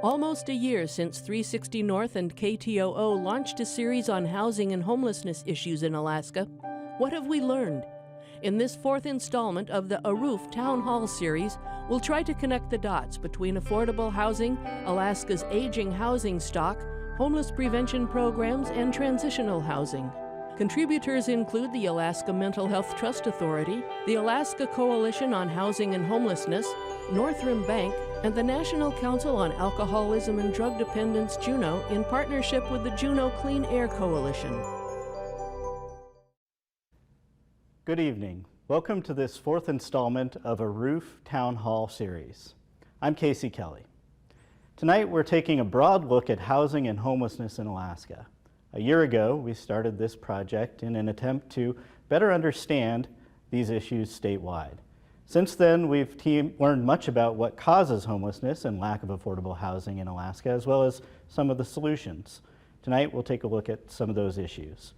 Almost a year since 360 North and KTOO launched a series on housing and homelessness issues in Alaska. What have we learned? In this fourth installment of the A Roof Town Hall series, we'll try to connect the dots between affordable housing, Alaska's aging housing stock, homeless prevention programs, and transitional housing. Contributors include the Alaska Mental Health Trust Authority, the Alaska Coalition on Housing and Homelessness, Northrim Bank, and the National Council on Alcoholism and Drug Dependence, Juneau, in partnership with the Juneau Clean Air Coalition. Good evening. Welcome to this fourth installment of A Roof Town Hall series. I'm Casey Kelly. Tonight we're taking a broad look at housing and homelessness in Alaska. A year ago, we started this project in an attempt to better understand these issues statewide. Since then, we've learned much about what causes homelessness and lack of affordable housing in Alaska, as well as some of the solutions. Tonight, we'll take a look at some of those issues.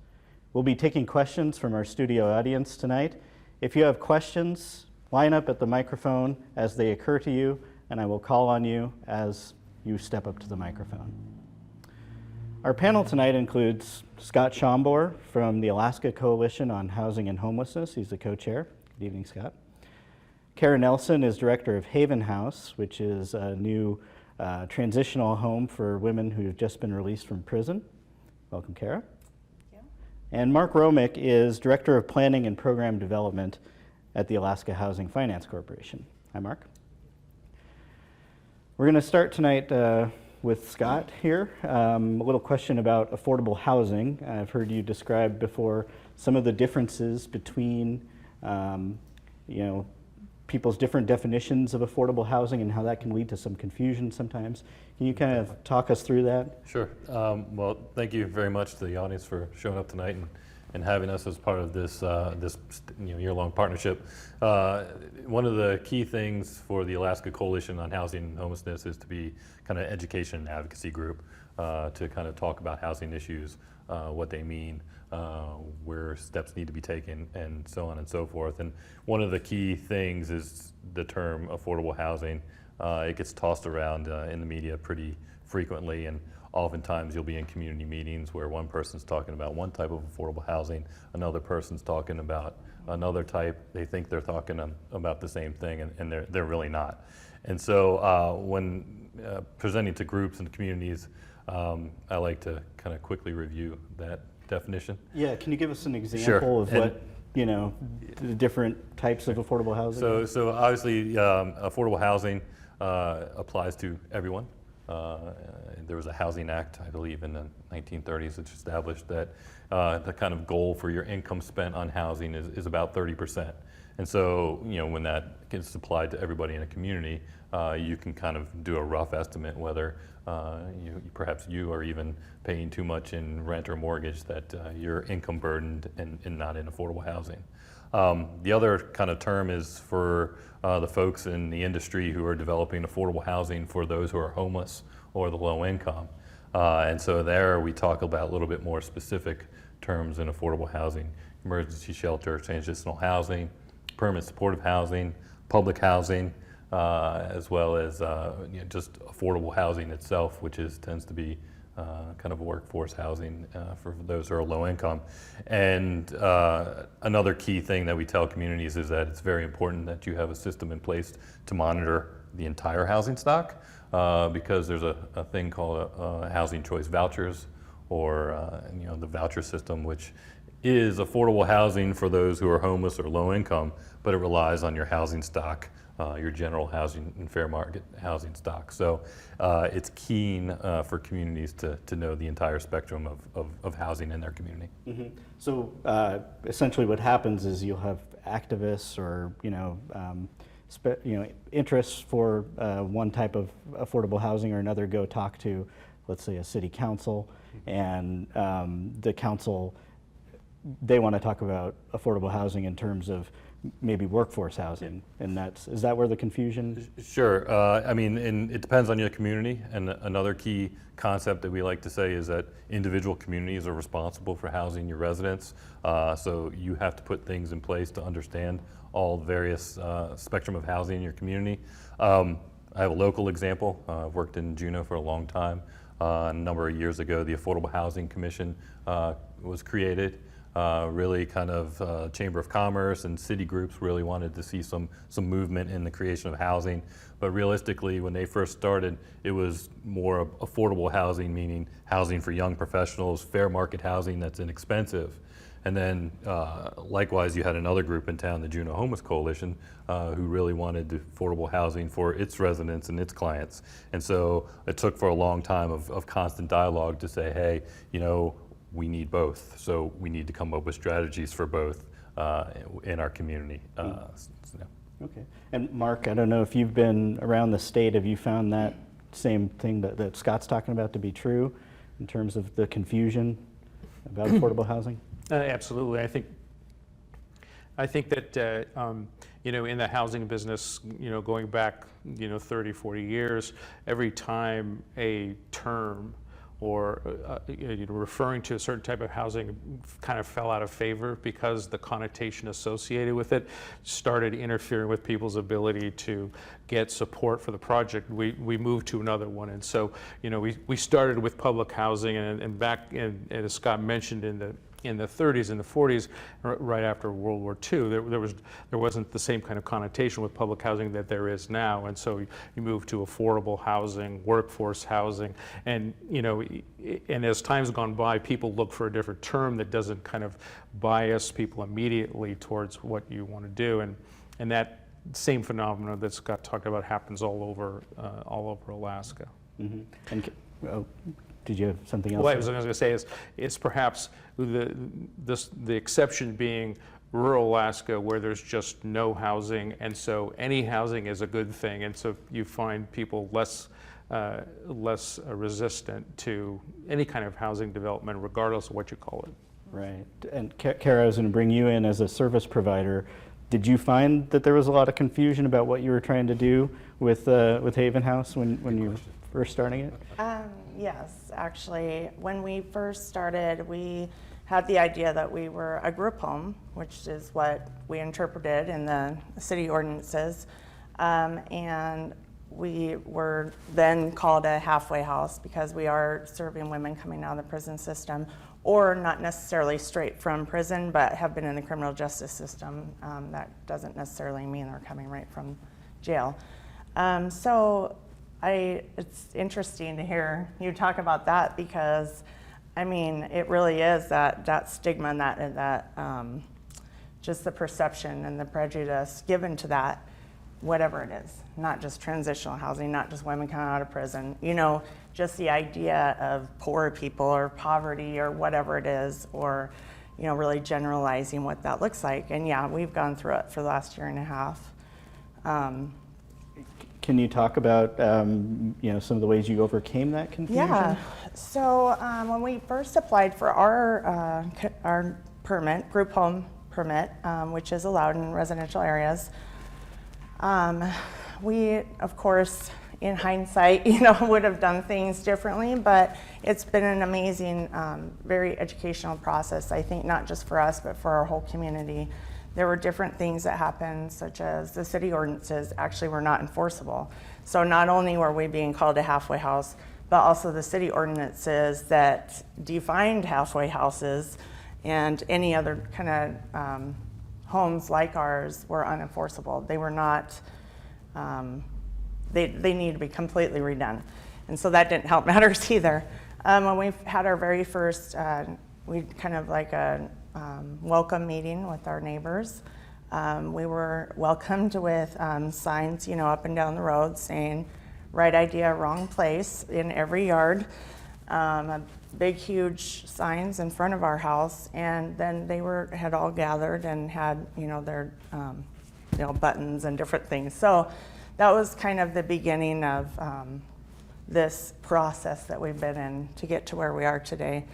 We'll be taking questions from our studio audience tonight. If you have questions, line up at the microphone as they occur to you, and I will call on you as you step up to the microphone. Our panel tonight includes Scott Schomburg from the Alaska Coalition on Housing and Homelessness. He's the co-chair. Good evening, Scott. Kara Nelson is director of Haven House, which is a new transitional home for women who have just been released from prison. Welcome, Kara. Thank you. And Mark Romick is director of planning and program development at the Alaska Housing Finance Corporation. Hi, Mark. We're going to start tonight with Scott here. A little question about affordable housing. I've heard you describe before some of the differences between people's different definitions of affordable housing and how that can lead to some confusion sometimes. Can you kind of talk us through that? Sure. Well, thank you very much to the audience for showing up tonight and having us as part of this year-long partnership. One of the key things for the Alaska Coalition on Housing and Homelessness is to be kind of education and advocacy group to kind of talk about housing issues, what they mean, where steps need to be taken, and so on and so forth. And one of the key things is the term affordable housing. It gets tossed around in the media pretty frequently, and oftentimes you'll be in community meetings where one person's talking about one type of affordable housing, another person's talking about another type. They think they're talking about the same thing, and they're really not. And so when presenting to groups and communities, I like to kind of quickly review that definition. Yeah, can you give us an example Sure. of what, the different types of affordable housing? So obviously affordable housing applies to everyone. There was a Housing Act, I believe, in the 1930s, which established that the kind of goal for your income spent on housing is about 30%. And so, when that gets applied to everybody in a community, you can kind of do a rough estimate whether perhaps you are even paying too much in rent or mortgage, that you're income burdened and not in affordable housing. The other kind of term is for the folks in the industry who are developing affordable housing for those who are homeless or the low income. And so there we talk about a little bit more specific terms in affordable housing: emergency shelter, transitional housing, permanent supportive housing, public housing, as well as just affordable housing itself, which tends to be kind of workforce housing for those who are low income. And another key thing that we tell communities is that it's very important that you have a system in place to monitor the entire housing stock, because there's a thing called housing choice vouchers, or the voucher system, which is affordable housing for those who are homeless or low income, but it relies on your housing stock, your general housing and fair market housing stock. So it's keen for communities to know the entire spectrum of housing in their community. Mm-hmm. So essentially what happens is you'll have activists or interests for one type of affordable housing or another go talk to, let's say, a city council, and the council, they want to talk about affordable housing in terms of maybe workforce housing, and is that where the confusion? Sure. And it depends on your community, and another key concept that we like to say is that individual communities are responsible for housing your residents, so you have to put things in place to understand all the various spectrum of housing in your community. I have a local example. I've worked in Juneau for a long time. A number of years ago, the Affordable Housing Commission was created. Really kind of Chamber of Commerce and city groups really wanted to see some movement in the creation of housing. But realistically, when they first started, it was more affordable housing, meaning housing for young professionals, fair market housing that's inexpensive. And then likewise, you had another group in town, the Juneau Homeless Coalition, who really wanted affordable housing for its residents and its clients. And so it took for a long time of constant dialogue to say, hey, you know, we need both. So we need to come up with strategies for both in our community. Okay. And Mark, I don't know if you've been around the state, have you found that same thing that Scott's talking about to be true in terms of the confusion about affordable housing? Absolutely. I think that you know, in the housing business, you know, going back, you know, 30, 40 years, every time a term or you know, referring to a certain type of housing kind of fell out of favor because the connotation associated with it started interfering with people's ability to get support for the project, we moved to another one. And so, you know, we started with public housing, and back in, as Scott mentioned, in the 30s and the 40s, right after World War II, there wasn't the same kind of connotation with public housing that there is now, and so you move to affordable housing, workforce housing, and you know, and as time's gone by, people look for a different term that doesn't kind of bias people immediately towards what you want to do, and that same phenomenon that Scott talked about happens all over Alaska. Mm-hmm. And did you have something else? Well, I was going to say is perhaps the exception being rural Alaska, where there's just no housing, and so any housing is a good thing, and so you find people less resistant to any kind of housing development, regardless of what you call it. Right. And Kara, I was going to bring you in as a service provider. Did you find that there was a lot of confusion about what you were trying to do with Haven House when you were first starting it? Yes, actually, when we first started, we had the idea that we were a group home, which is what we interpreted in the city ordinances, and we were then called a halfway house because we are serving women coming out of the prison system, or not necessarily straight from prison, but have been in the criminal justice system. That doesn't necessarily mean they're coming right from jail. It's interesting to hear you talk about that, because I mean, it really is that stigma and that just the perception and the prejudice given to that, whatever it is, not just transitional housing, not just women coming out of prison, you know, just the idea of poor people or poverty or whatever it is, or, you know, really generalizing what that looks like. And yeah, we've gone through it for the last year and a half. Can you talk about you know, some of the ways you overcame that confusion? Yeah. So when we first applied for our permit, group home permit, which is allowed in residential areas, we, of course, in hindsight, you know, would have done things differently, but it's been an amazing, very educational process, I think, not just for us, but for our whole community. There were different things that happened, such as the city ordinances actually were not enforceable. So not only were we being called a halfway house, but also the city ordinances that defined halfway houses and any other kind of homes like ours were unenforceable. They were not, they need to be completely redone. And so that didn't help matters either. When we had our very first, we kind of like a welcome meeting with our neighbors. We were welcomed with signs, you know, up and down the road saying, right idea, wrong place, in every yard. Big, huge signs in front of our house, and then they had all gathered and had, you know, their, you know, buttons and different things. So that was kind of the beginning of this process that we've been in to get to where we are today.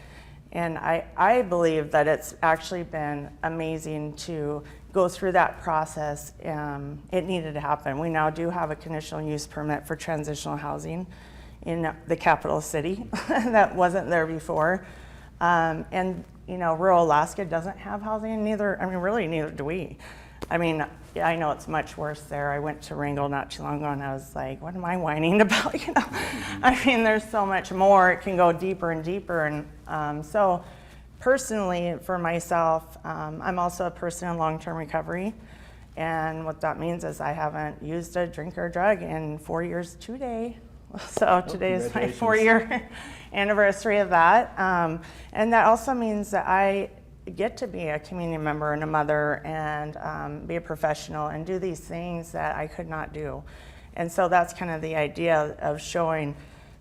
And I believe that it's actually been amazing to go through that process. It needed to happen. We now do have a conditional use permit for transitional housing in the capital city. That wasn't there before. And you know, rural Alaska doesn't have housing, neither do we. I mean, yeah, I know it's much worse there. I went to Wrangell not too long ago, and I was like, what am I whining about? You know, I mean, there's so much more. It can go deeper and deeper. And so personally, for myself, I'm also a person in long-term recovery. And what that means is I haven't used a drink or drug in 4 years today. So today is my 4-year anniversary of that. And that also means that I get to be a community member and a mother and be a professional and do these things that I could not do. And so that's kind of the idea of showing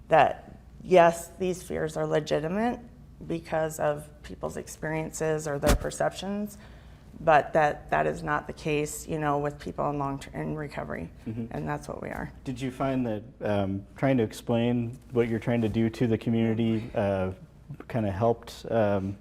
that, yes, these fears are legitimate because of people's experiences or their perceptions, but that is not the case, you know, with people in long-term recovery, and that's what we are. Did you find that trying to explain what you're trying to do to the community kind of helped, you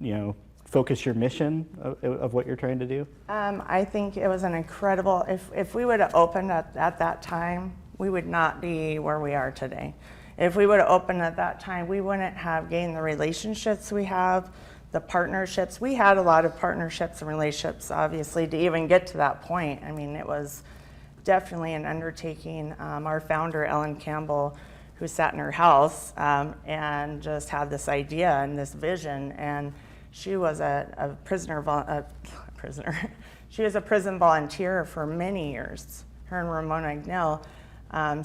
know, focus your mission of what you're trying to do? I think it was an incredible, if we would have opened at that time, we would not be where we are today. If we would have opened at that time, we wouldn't have gained the relationships we have, the partnerships. We had a lot of partnerships and relationships, obviously, to even get to that point. I mean, it was definitely an undertaking. Our founder, Ellen Campbell, who sat in her house and just had this idea and this vision, and she was a she was a prison volunteer for many years. Her and Ramona Agnell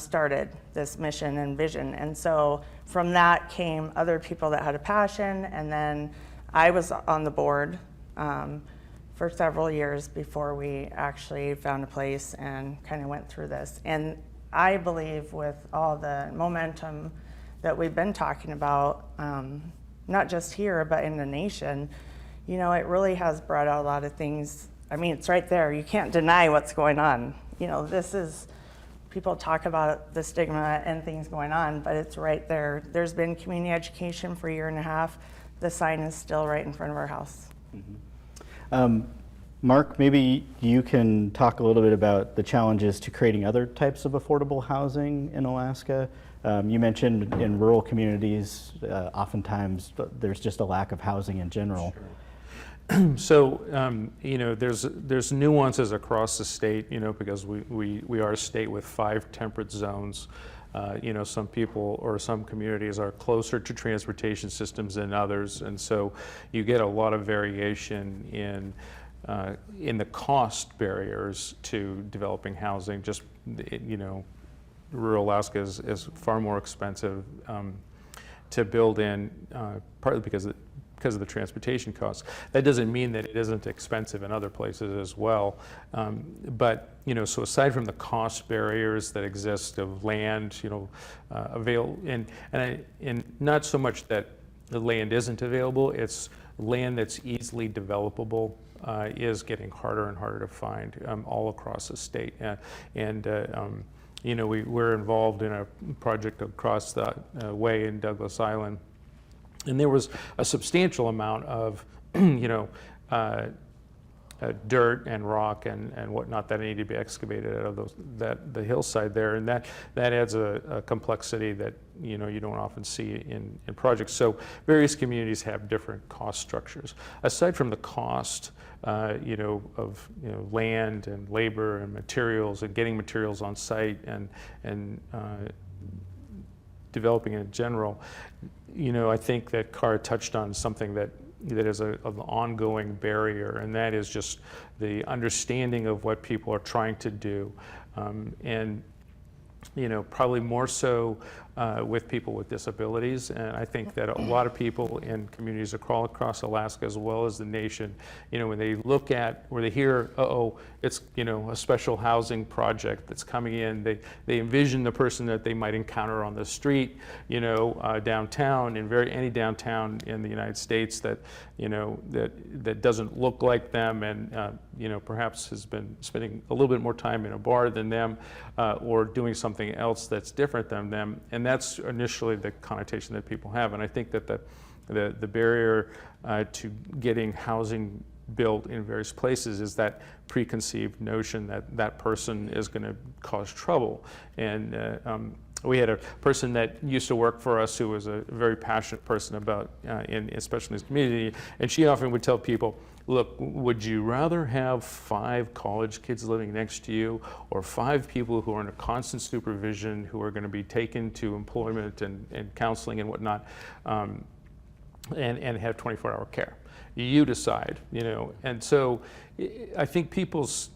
started this mission and vision. And so from that came other people that had a passion, and then I was on the board for several years before we actually found a place and kind of went through this. And I believe with all the momentum that we've been talking about, not just here, but in the nation, you know, it really has brought out a lot of things. I mean, it's right there. You can't deny what's going on. You know, this is, people talk about the stigma and things going on, but it's right there. There's been community education for a year and a half. The sign is still right in front of our house. Mark, maybe you can talk a little bit about the challenges to creating other types of affordable housing in Alaska. You mentioned in rural communities, oftentimes there's just a lack of housing in general. Sure. So, you know, there's nuances across the state, you know, because we are a state with 5 temperate zones. You know, some people or some communities are closer to transportation systems than others, and so you get a lot of variation in the cost barriers to developing housing. Just, you know, rural Alaska is far more expensive to build in, partly because of the transportation costs. That doesn't mean that it isn't expensive in other places as well. But, you know, so aside from the cost barriers that exist of land, you know, and not so much that the land isn't available, it's land that's easily developable is getting harder and harder to find all across the state. You know, we're involved in a project across the way in Douglas Island, and there was a substantial amount of, you know, dirt and rock and whatnot that needed to be excavated out of the hillside there, and that adds a complexity that, you know, you don't often see in projects. So various communities have different cost structures. Aside from the cost, you know, of, you know, land and labor and materials and getting materials on site and developing in general, you know, I think that Cara touched on something that is an ongoing barrier, and that is just the understanding of what people are trying to do, and, you know, probably more so with people with disabilities. And I think that a lot of people in communities across Alaska, as well as the nation, you know, when they look at, or they hear, it's, you know, a special housing project that's coming in, they envision the person that they might encounter on the street, you know, downtown, in any downtown in the United States that, you know, that doesn't look like them, and you know, perhaps has been spending a little bit more time in a bar than them, or doing something else that's different than them. And that's initially the connotation that people have. And I think that the barrier to getting housing built in various places is that preconceived notion that that person is going to cause trouble. And we had a person that used to work for us who was a very passionate person about, especially in his community, and she often would tell people, look, would you rather have 5 college kids living next to you, or 5 people who are under constant supervision, who are going to be taken to employment and counseling and whatnot, and have 24-hour care? You decide, and so I think people's,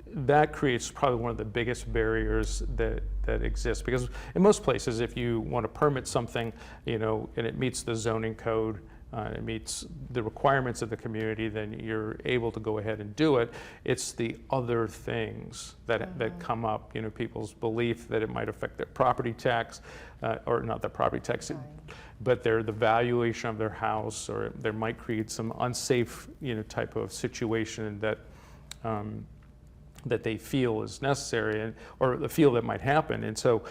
that creates probably one of the biggest barriers that exists, because in most places, if you want to permit something, and it meets the zoning code, it meets the requirements of the community, then you're able to go ahead and do it. It's the other things that come up, people's belief that it might affect their property tax, or not their property tax, but the valuation of their house, or there might create some unsafe, type of situation that that they feel is necessary, or the feel that might happen. And so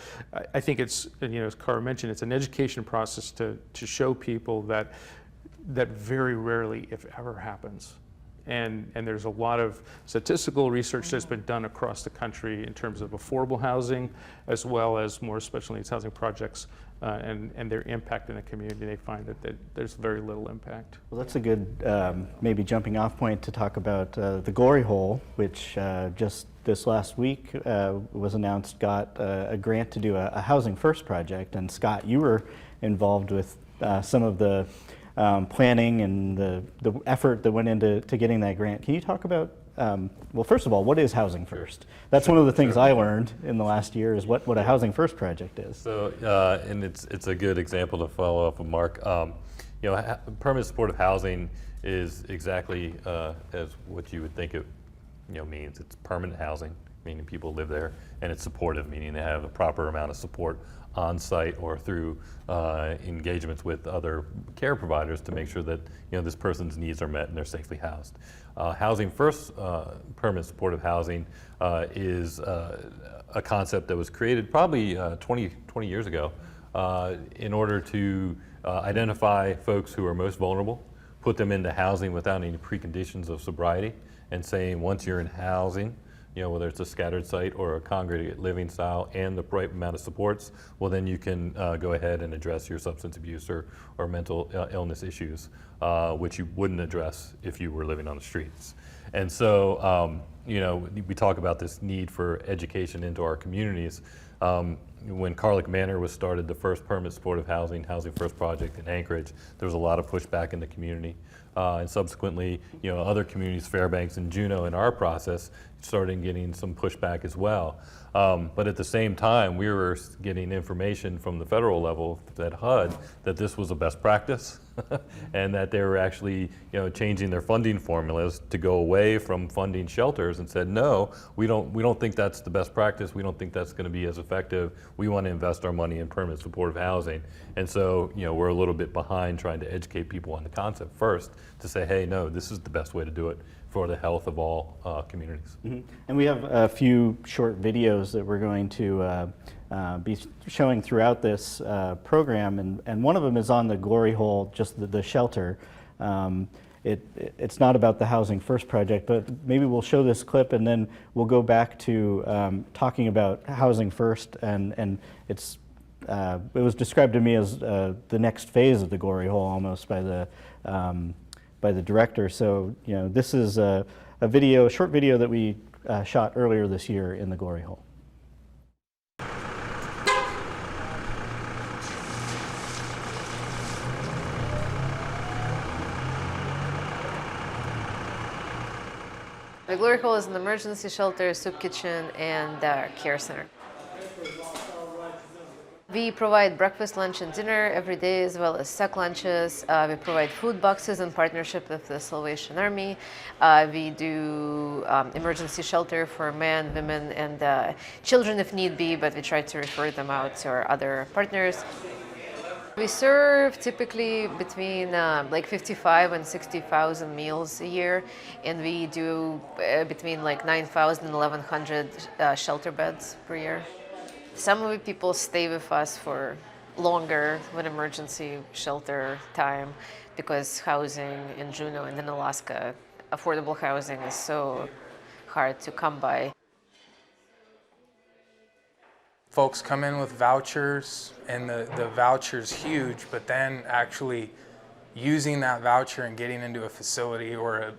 I think it's, as Cara mentioned, it's an education process to show people that very rarely, if ever, happens. And there's a lot of statistical research that's been done across the country in terms of affordable housing, as well as more special needs housing projects, and their impact in the community. They find that there's very little impact. Well, that's a good maybe jumping off point to talk about the Glory Hole, which just this last week was announced got a grant to do a Housing First project. And Scott, you were involved with some of the planning and the effort that went into getting that grant. Can you talk about, well, first of all, what is Housing First? That's one of the things I learned in the last year, is what a Housing First project is. So, and it's a good example to follow up with Mark. Permanent supportive housing is exactly as what you would think it means. It's permanent housing, meaning people live there, and it's supportive, meaning they have a proper amount of support on site or through engagements with other care providers to make sure that this person's needs are met and they're safely housed. Housing First permanent supportive housing is a concept that was created probably 20 years ago in order to identify folks who are most vulnerable, put them into housing without any preconditions of sobriety, and saying once you're in housing, whether it's a scattered site or a congregate living style and the right amount of supports, well, then you can go ahead and address your substance abuse or mental illness issues, which you wouldn't address if you were living on the streets. And so, we talk about this need for education into our communities. When Carlick Manor was started, the first permanent supportive Housing First project in Anchorage, there was a lot of pushback in the community. And subsequently, other communities, Fairbanks and Juneau, in our process, started getting some pushback as well. But at the same time, we were getting information from the federal level at HUD that this was a best practice, and that they were actually, changing their funding formulas to go away from funding shelters, and said, no, we don't think that's the best practice. We don't think that's going to be as effective. We want to invest our money in permanent supportive housing. And so, we're a little bit behind trying to educate people on the concept first, to say, hey, no, this is the best way to do it for the health of all communities. Mm-hmm. And we have a few short videos that we're going to be showing throughout this program, and one of them is on the Glory Hole, just the shelter. It's not about the Housing First project, but maybe we'll show this clip and then we'll go back to talking about Housing First, and it was described to me as the next phase of the Glory Hole almost by the director. So, this is a short video that we shot earlier this year in the Glory Hole. The Glory Hole is an emergency shelter, soup kitchen, and care center. We provide breakfast, lunch, and dinner every day, as well as sack lunches. We provide food boxes in partnership with the Salvation Army. We do emergency shelter for men, women, and children if need be, but we try to refer them out to our other partners. We serve typically between like 55 and 60,000 meals a year, and we do between like 9,000 and 1,100 shelter beds per year. Some of the people stay with us for longer with emergency shelter time, because housing in Juneau and in Alaska, affordable housing is so hard to come by. Folks come in with vouchers, and the voucher's huge, but then actually using that voucher and getting into a facility or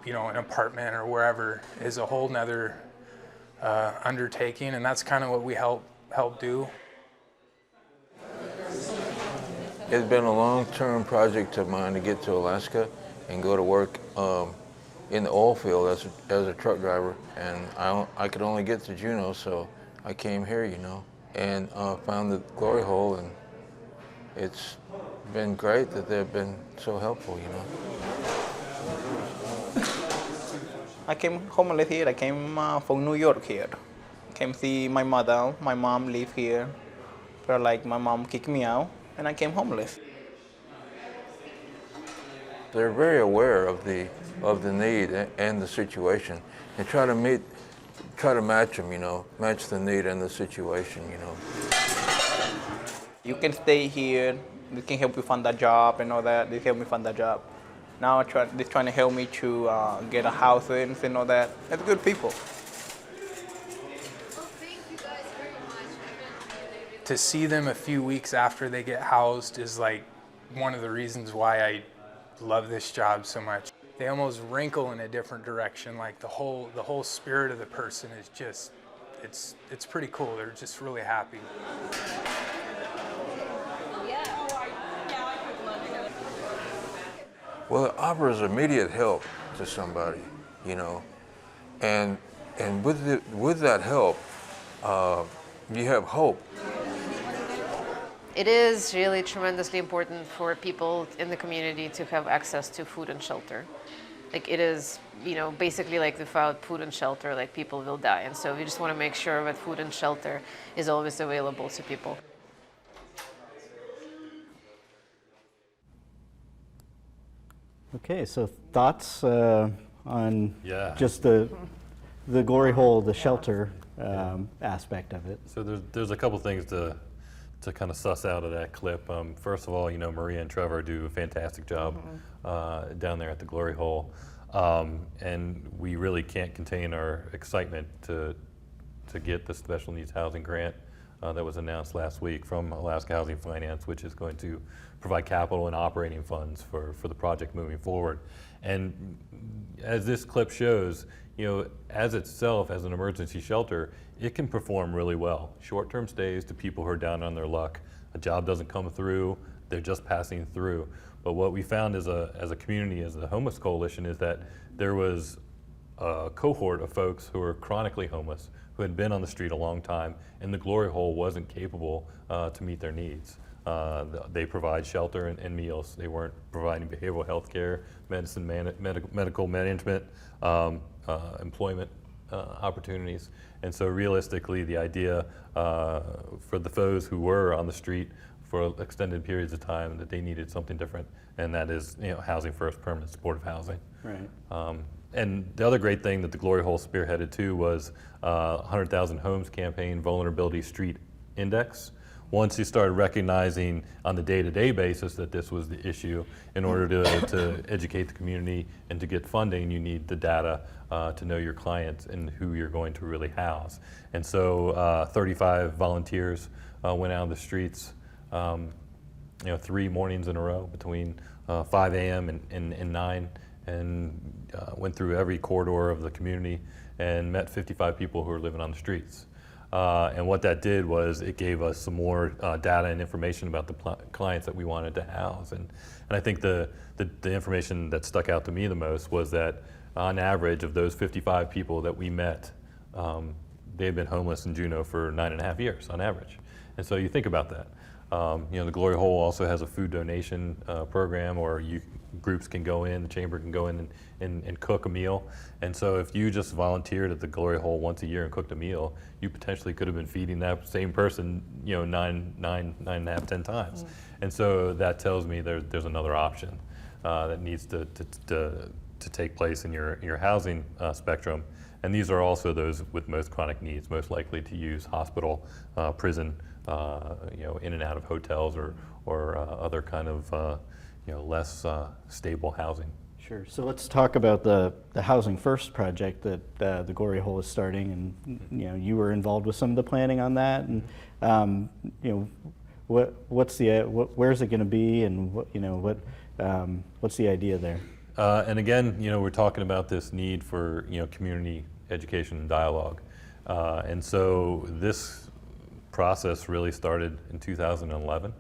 an apartment or wherever is a whole nother undertaking, and that's kind of what we help do. It's been a long-term project of mine to get to Alaska and go to work in the oil field as a truck driver, and I could only get to Juneau, so I came here, and found the Glory Hole, and it's been great that they've been so helpful, I came homeless here. I came from New York here. Came see my mother. My mom live here, but my mom kicked me out, and I came homeless. They're very aware of the need and the situation, and try to match them, match the need and the situation, You can stay here. They can help you find a job and all that. They help me find a job. Now they're trying to help me to get a house and all that. It's good people. To see them a few weeks after they get housed is one of the reasons why I love this job so much. They almost wrinkle in a different direction. The whole spirit of the person is just, it's pretty cool. They're just really happy. Well, it offers immediate help to somebody, and with that help, you have hope. It is really tremendously important for people in the community to have access to food and shelter. It is, basically without food and shelter, people will die. And so we just want to make sure that food and shelter is always available to people. Okay, so thoughts on Yeah. just the Glory Hole, the shelter aspect of it? So there's a couple things to kind of suss out of that clip. First of all, Maria and Trevor do a fantastic job down there at the Glory Hole, and we really can't contain our excitement to get the special needs housing grant that was announced last week from Alaska Housing Finance, which is going to provide capital and operating funds for the project moving forward. And as this clip shows, as itself, as an emergency shelter, it can perform really well. Short-term stays to people who are down on their luck. A job doesn't come through, they're just passing through. But what we found as a community, as a homeless coalition, is that there was a cohort of folks who were chronically homeless, who had been on the street a long time, and the Glory Hole wasn't capable to meet their needs. They provide shelter and meals. They weren't providing behavioral health care, medicine, medical management, employment opportunities. And so realistically, the idea for the folks who were on the street for extended periods of time, that they needed something different, and that is housing first, permanent supportive housing. Right. And the other great thing that the Glory Hole spearheaded too was 100,000 Homes campaign Vulnerability Street Index. Once you started recognizing on the day-to-day basis that this was the issue, in order to educate the community and to get funding, you need the data to know your clients and who you're going to really house. And so 35 volunteers went out on the streets 3 mornings in a row between 5 a.m. and 9, and went through every corridor of the community and met 55 people who were living on the streets. And what that did was it gave us some more data and information about the clients that we wanted to house. And I think the information that stuck out to me the most was that on average of those 55 people that we met, they had been homeless in Juneau for 9.5 years on average. And so you think about that. The Glory Hole also has a food donation program, or groups can go in, the chamber can go in and cook a meal. And so if you just volunteered at the Glory Hole once a year and cooked a meal, you potentially could have been feeding that same person, 9.5, 10 times. And so that tells me there's another option that needs to take place in your housing spectrum. And these are also those with most chronic needs, most likely to use hospital, prison, in and out of hotels or other kind of less stable housing. Sure. So let's talk about the Housing First project that the Glory Hole is starting, and you were involved with some of the planning on that. And what's the where's it going to be, and what's the idea there? And again, we're talking about this need for community education and dialogue, and so this process really started in 2011.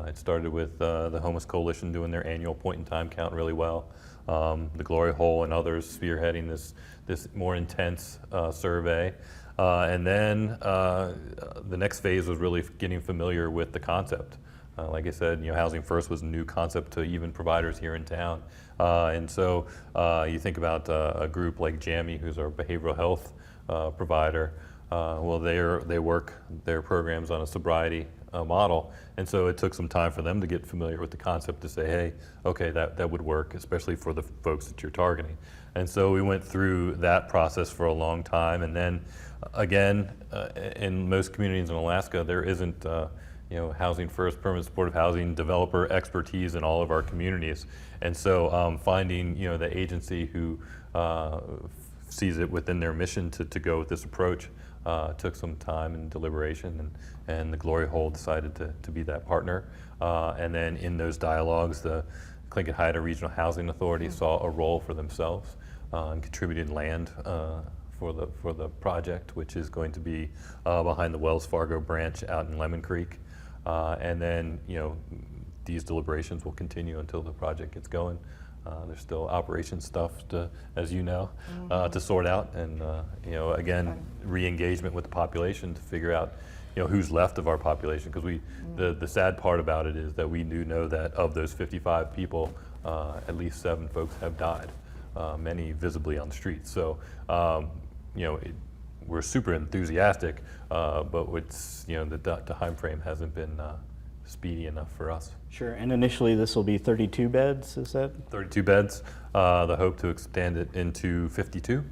It started with the Homeless Coalition doing their annual point-in-time count really well. The Glory Hole and others spearheading this more intense survey. And then the next phase was really getting familiar with the concept. Like I said, Housing First was a new concept to even providers here in town. And so you think about a group like JAMI, who's our behavioral health provider. Well, they work their programs on a sobriety model, and so it took some time for them to get familiar with the concept to say, hey, okay, that would work, especially for the folks that you're targeting. And so we went through that process for a long time, and then again, in most communities in Alaska, there isn't Housing First, permanent supportive housing developer expertise in all of our communities, and so finding the agency who sees it within their mission to go with this approach took some time and deliberation, and the Glory Hole decided to be that partner. And then in those dialogues, the Tlingit-Haida Regional Housing Authority saw a role for themselves and contributed land for the project, which is going to be behind the Wells Fargo branch out in Lemon Creek. And then these deliberations will continue until the project gets going. There's still operation stuff as you know, to sort out, and again, re-engagement with the population to figure out who's left of our population, because the sad part about it is that we do know that of those 55 people, at least 7 folks have died, many visibly on the streets. So we're super enthusiastic, but it's the time frame hasn't been speedy enough for us. Sure, and initially this will be 32 beds, is that? 32 beds. The hope to expand it into 52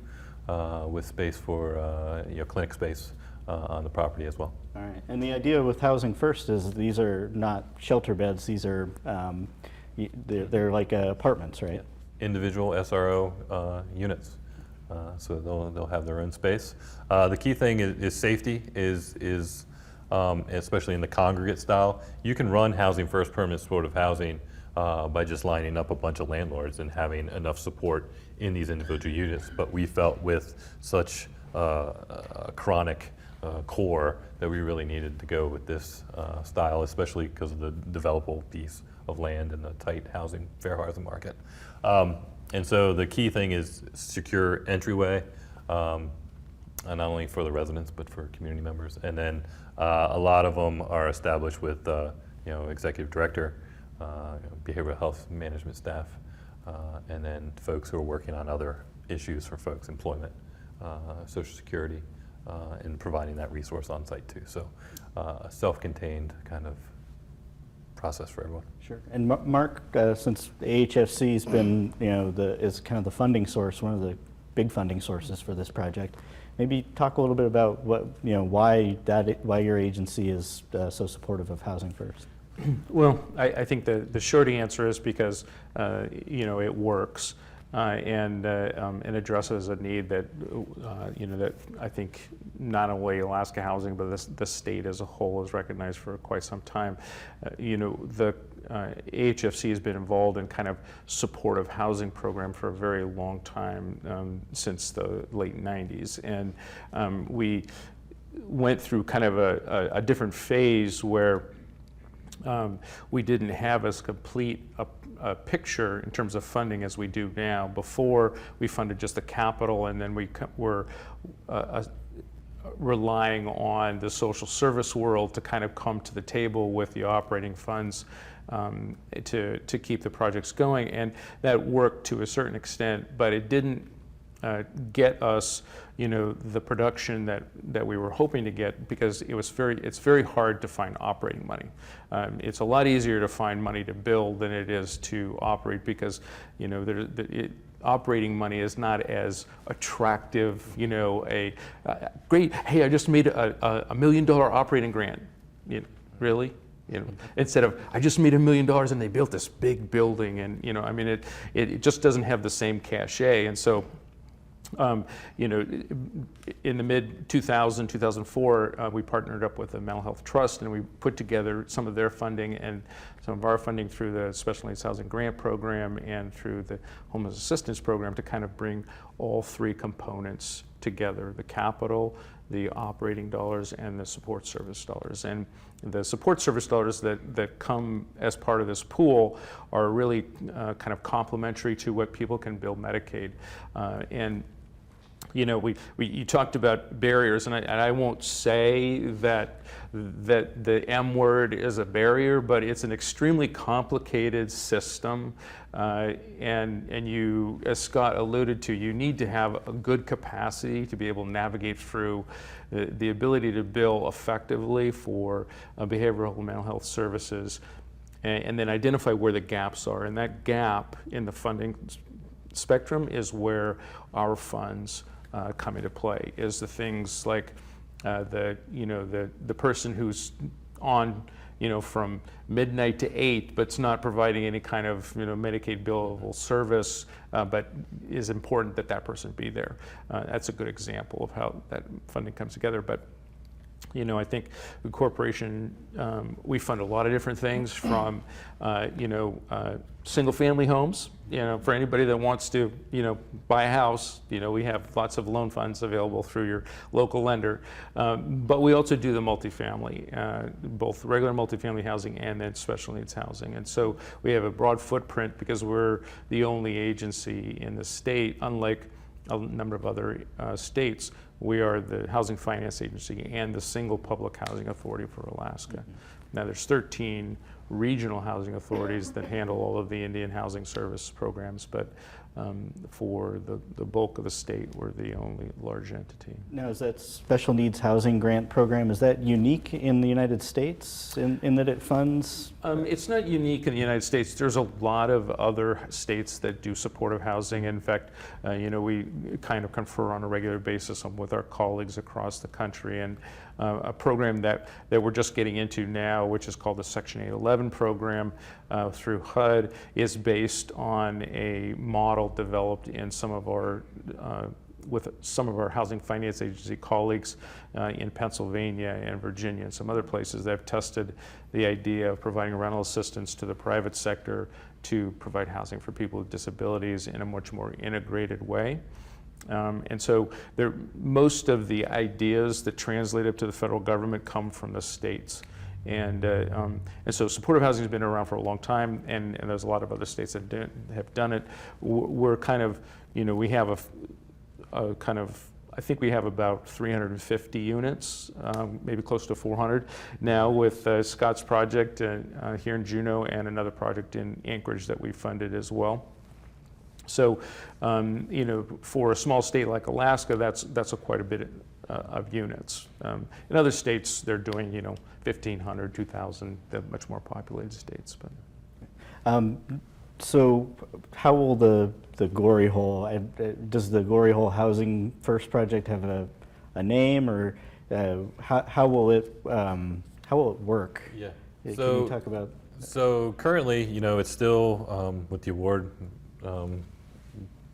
with space for clinic space on the property as well. All right, and the idea with Housing First is these are not shelter beds, these are, they're like apartments, right? Yeah. Individual SRO units. So they'll have their own space. The key thing is safety, especially in the congregate style. You can run Housing First permanent supportive housing by just lining up a bunch of landlords and having enough support in these individual units. But we felt with such a chronic core that we really needed to go with this style, especially because of the developable piece of land and the tight fair housing market. And so the key thing is secure entryway, not only for the residents, but for community members. And then a lot of them are established with executive director, behavioral health management staff, and then folks who are working on other issues for folks, employment, Social Security, and providing that resource on site too. So a self-contained kind of process for everyone. Sure. And Mark, since the AHFC has been, is kind of the funding source, one of the big funding sources for this project, maybe talk a little bit about what, why your agency is so supportive of Housing First. Well, I think the short answer is because it works and addresses a need that that I think not only Alaska Housing but the state as a whole has recognized for quite some time. The AHFC has been involved in kind of supportive housing program for a very long time, since the late 90s, and we went through kind of a different phase where we didn't have as complete a picture in terms of funding as we do now. Before, we funded just the capital, and then we were relying on the social service world to kind of come to the table with the operating funds to keep the projects going. And that worked to a certain extent, but it didn't get us the production that we were hoping to get, because it's very hard to find operating money. It's a lot easier to find money to build than it is to operate, because operating money is not as attractive. A great, hey, I just made a $1 million operating grant. Really? Instead of, I just made $1 million and they built this big building, and it just doesn't have the same cachet. And so You know, in the mid-2000, 2004, we partnered up with the Mental Health Trust, and we put together some of their funding and some of our funding through the Special Needs Housing Grant Program and through the Homeless Assistance Program to kind of bring all three components together: the capital, the operating dollars, and the support service dollars. And the support service dollars that come as part of this pool are really kind of complementary to what people can bill Medicaid. And you know, you talked about barriers, and I won't say that the M word is a barrier, but it's an extremely complicated system. And you, as Scott alluded to, you need to have a good capacity to be able to navigate through the ability to bill effectively for behavioral and mental health services, and then identify where the gaps are. And that gap in the funding spectrum is where our funds come into play, is the things like the person who's on, you know, from midnight to 8, but's not providing any kind of, you know, Medicaid billable service, but is important that that person be there. That's a good example of how that funding comes together. But you know, I think the corporation, we fund a lot of different things from, single-family homes. You know, for anybody that wants to, you know, buy a house, you know, we have lots of loan funds available through your local lender. But we also do the multifamily, both regular multifamily housing and then special needs housing. And so we have a broad footprint because we're the only agency in the state, unlike a number of other states. We are the Housing Finance Agency and the single public housing authority for Alaska. Mm-hmm. Now there's 13 regional housing authorities that handle all of the Indian Housing Service programs, but for the bulk of the state, we're the only large entity. Now, is that Special Needs Housing Grant Program, is that unique in the United States in that it funds? It's not unique in the United States. There's a lot of other states that do supportive housing. In fact, we kind of confer on a regular basis with our colleagues across the country. And a program that we're just getting into now, which is called the Section 811 program through HUD, is based on a model developed in some of our with some of our Housing Finance Agency colleagues in Pennsylvania and Virginia and some other places that have tested the idea of providing rental assistance to the private sector to provide housing for people with disabilities in a much more integrated way. And so most of the ideas that translate up to the federal government come from the states. And so supportive housing has been around for a long time, and there's a lot of other states that have done it. We're kind of, we have a kind of, I think we have about 350 units, maybe close to 400 now with Scott's project here in Juneau and another project in Anchorage that we funded as well. So, for a small state like Alaska, that's quite a bit of units. In other states, they're doing, 1,500, 2,000, the much more populated states. But so, how will the Glory Hole? Does the Glory Hole Housing First project have a name, or how will it work? Yeah. Can you talk about? So currently, it's still with the award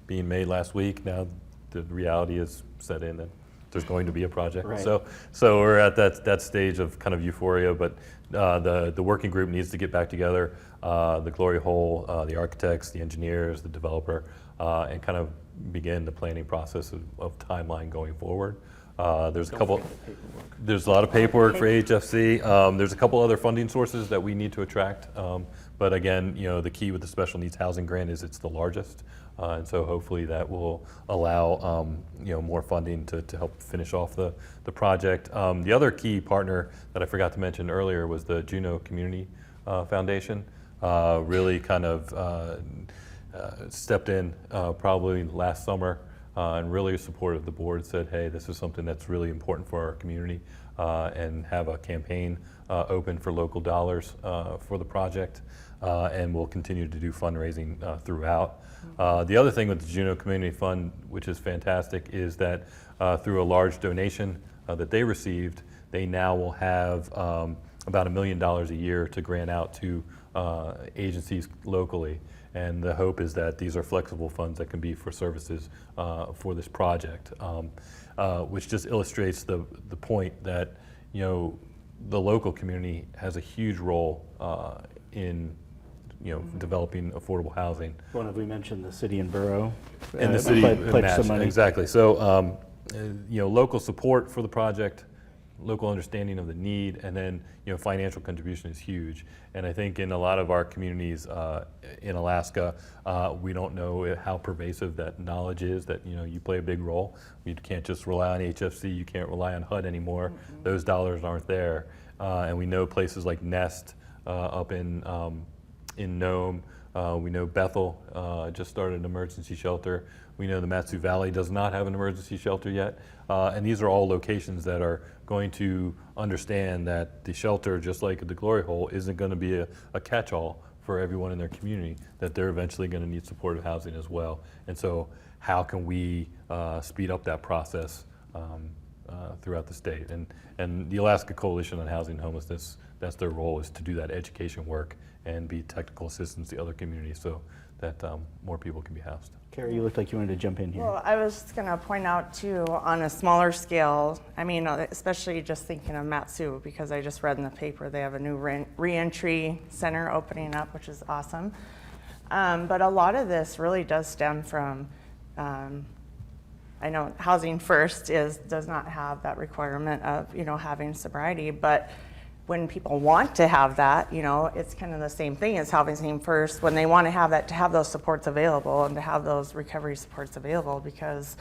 being made last week. Now the reality is set in that there's going to be a project. Right. So we're at that stage of kind of euphoria, but the working group needs to get back together. The Glory Hole, the architects, the engineers, the developer, and kind of begin the planning process of timeline going forward. There's a lot of paperwork for HFC. There's a couple other funding sources that we need to attract. But again, the key with the Special Needs Housing Grant is it's the largest. And so hopefully that will allow more funding to help finish off the project. The other key partner that I forgot to mention earlier was the Juneau Community Foundation. Really kind of stepped in probably last summer and really supported the board, said, hey, this is something that's really important for our community, and have a campaign open for local dollars for the project. And we'll continue to do fundraising throughout. The other thing with the Juneau Community Fund, which is fantastic, is that through a large donation that they received, they now will have about $1 million a year to grant out to agencies locally. And the hope is that these are flexible funds that can be for services for this project, which just illustrates the point that, you know, the local community has a huge role in, you know, developing affordable housing. One of we mentioned the city and borough. And the city pledged some money. Exactly. So, you know, local support for the project, local understanding of the need, and then, you know, financial contribution is huge. And I think in a lot of our communities in Alaska, we don't know how pervasive that knowledge is, that, you know, you play a big role. You can't just rely on HFC, you can't rely on HUD anymore. Those dollars aren't there. And we know places like Nest up in Nome. We know Bethel just started an emergency shelter. We know the Matsu Valley does not have an emergency shelter yet. And these are all locations that are going to understand that the shelter, just like the Glory Hole, isn't going to be a catch-all for everyone in their community, that they're eventually going to need supportive housing as well. And so how can we speed up that process throughout the state? And the Alaska Coalition on Housing and Homelessness, that's their role, is to do that education work and be technical assistance to other communities so that more people can be housed. Carrie, you looked like you wanted to jump in here. Well, I was just going to point out too, on a smaller scale, I mean, especially just thinking of Matsu, because I just read in the paper they have a new reentry center opening up, which is awesome. But a lot of this really does stem from, I know Housing First does not have that requirement of, you know, having sobriety, but when people want to have that, you know, it's kind of the same thing as Housing First. When they want to have that, to have those supports available and to have those recovery supports available, because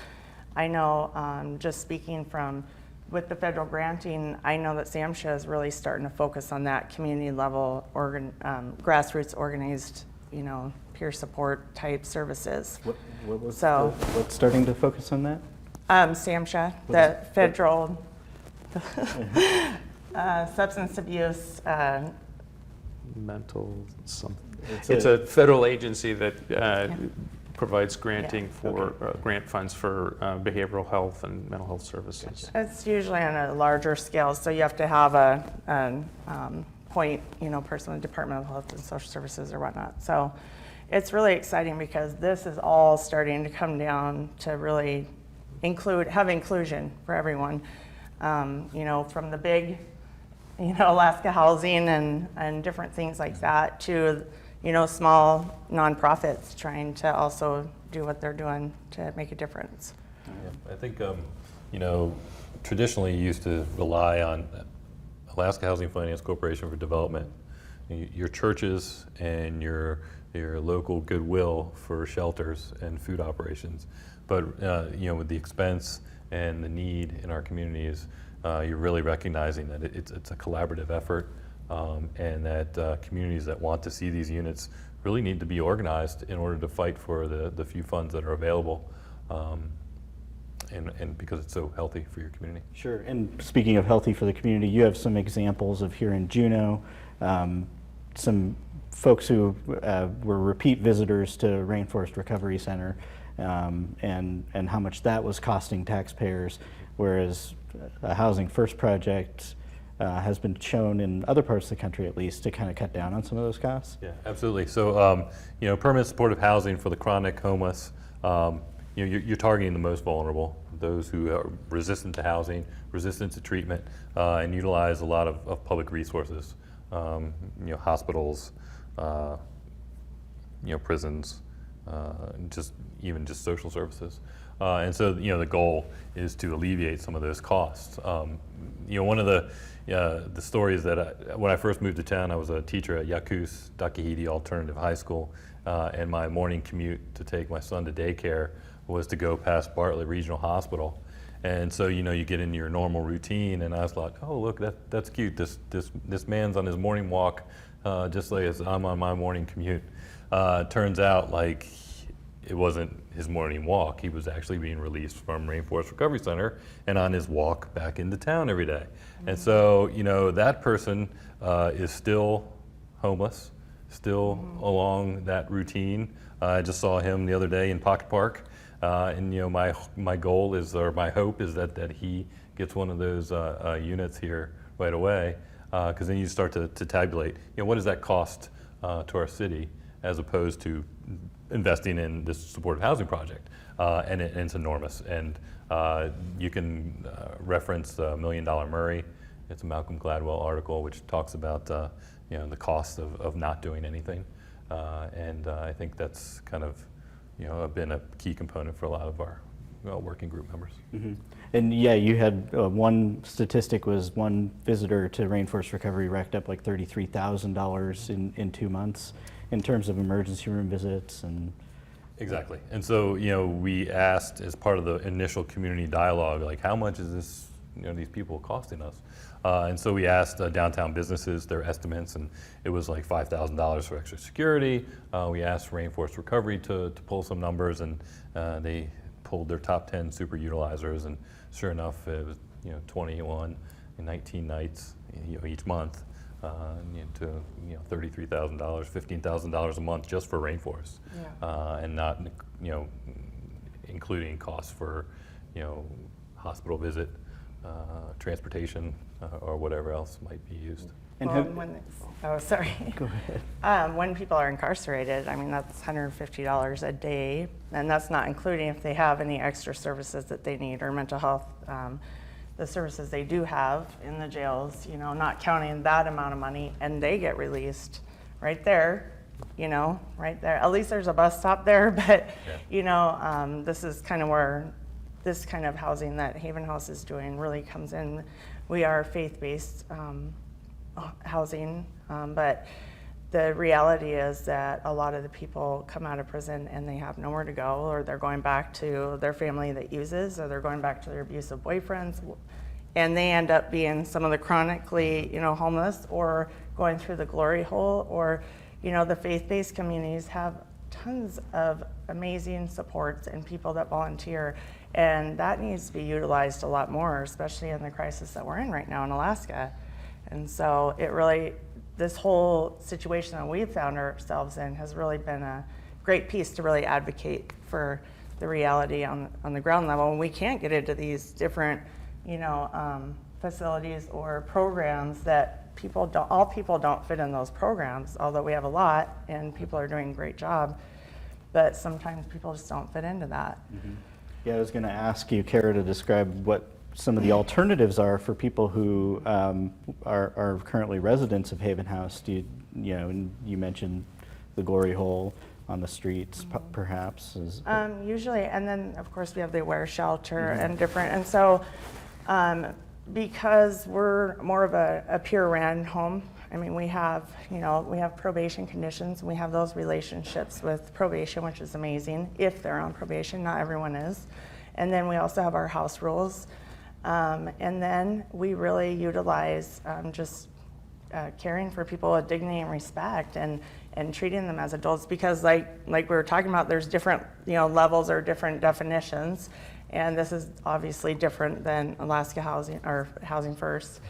I know, just speaking from with the federal granting, I know that SAMHSA is really starting to focus on that community level, grassroots organized, you know, peer support type services. What's starting to focus on that? SAMHSA, the federal substance abuse. Mental something. It's a federal agency that provides granting for grant funds for behavioral health and mental health services. It's usually on a larger scale, so you have to have a point, you know, person with Department of Health and Social Services or whatnot. So it's really exciting because this is all starting to come down to really have inclusion for everyone. You know, from the big, you know, Alaska Housing and different things like that to, you know, small nonprofits trying to also do what they're doing to make a difference. Yeah, I think, you know, traditionally you used to rely on Alaska Housing Finance Corporation for development, your churches and your local goodwill for shelters and food operations. But, you know, with the expense and the need in our communities, you're really recognizing that it's a collaborative effort, and that communities that want to see these units really need to be organized in order to fight for the few funds that are available, and because it's so healthy for your community. Sure, and speaking of healthy for the community, you have some examples of here in Juneau, some folks who were repeat visitors to Rainforest Recovery Center, and how much that was costing taxpayers, whereas a Housing First project has been shown in other parts of the country, at least, to kind of cut down on some of those costs. Yeah, absolutely. So, you know, permanent supportive housing for the chronic homeless, you know, you're targeting the most vulnerable, those who are resistant to housing, resistant to treatment, and utilize a lot of public resources, you know, hospitals, you know, prisons, even just social services. And so, you know, the goal is to alleviate some of those costs. You know, one of the stories that when I first moved to town, I was a teacher at Yakus Takahiti Alternative High School, and my morning commute to take my son to daycare was to go past Bartlett Regional Hospital. And so, you know, you get into your normal routine, and I was like, oh, look, that's cute. This man's on his morning walk, just like as I'm on my morning commute. Turns out, like, it wasn't his morning walk. He was actually being released from Rainforest Recovery Center and on his walk back into town every day. Mm-hmm. And so, you know, that person is still homeless, still along that routine. I just saw him the other day in Pocket Park. And, you know, my goal is, or my hope is that he gets one of those units here right away. because then you start to tabulate, what does that cost to our city as opposed to investing in this supportive housing project, and it's enormous. And you can reference $1 Million Murray. It's a Malcolm Gladwell article which talks about the cost of not doing anything, and I think that's kind of been a key component for a lot of our working group members. Mm-hmm. And yeah, you had one statistic was one visitor to Rainforest Recovery racked up like $33,000 in 2 months in terms of emergency room visits and. Exactly. And so, we asked as part of the initial community dialogue, like, how much is this, these people costing us? And so we asked downtown businesses their estimates, and it was like $5,000 for extra security. We asked Rainforest Recovery to pull some numbers, and they pulled their top 10 super utilizers, and sure enough, it was 21 and 19 nights each month. To $33,000, $15,000 a month just for rainforest, and not including costs for hospital visit, transportation, or whatever else might be used. And Go ahead. When people are incarcerated, I mean, that's $150 a day, and that's not including if they have any extra services that they need or mental health. The services they do have in the jails, not counting that amount of money, and they get released right there, right there. At least there's a bus stop there, but, this is kind of where this kind of housing that Haven House is doing really comes in. We are faith-based housing, but the reality is that a lot of the people come out of prison and they have nowhere to go, or they're going back to their family that uses, or they're going back to their abusive boyfriends, and they end up being some of the chronically, homeless, or going through the glory hole, or, the faith-based communities have tons of amazing supports and people that volunteer, and that needs to be utilized a lot more, especially in the crisis that we're in right now in Alaska. And so this whole situation that we've found ourselves in has really been a great piece to really advocate for the reality on the ground level. And we can't get into these different, facilities or programs that all people don't fit in those programs, although we have a lot and people are doing a great job, but sometimes people just don't fit into that. Mm-hmm. Yeah, I was going to ask you, Kara, to describe what some of the alternatives are for people who are currently residents of Haven House. And you mentioned the glory hole on the streets, perhaps. Usually, and then of course we have the Aware Shelter and different, and so because we're more of a pure ran home, I mean, we have probation conditions, and we have those relationships with probation, which is amazing if they're on probation. Not everyone is. And then we also have our house rules. And then we really utilize caring for people with dignity and respect, and treating them as adults, because like we were talking about, there's different levels or different definitions, and this is obviously different than Alaska Housing or Housing First.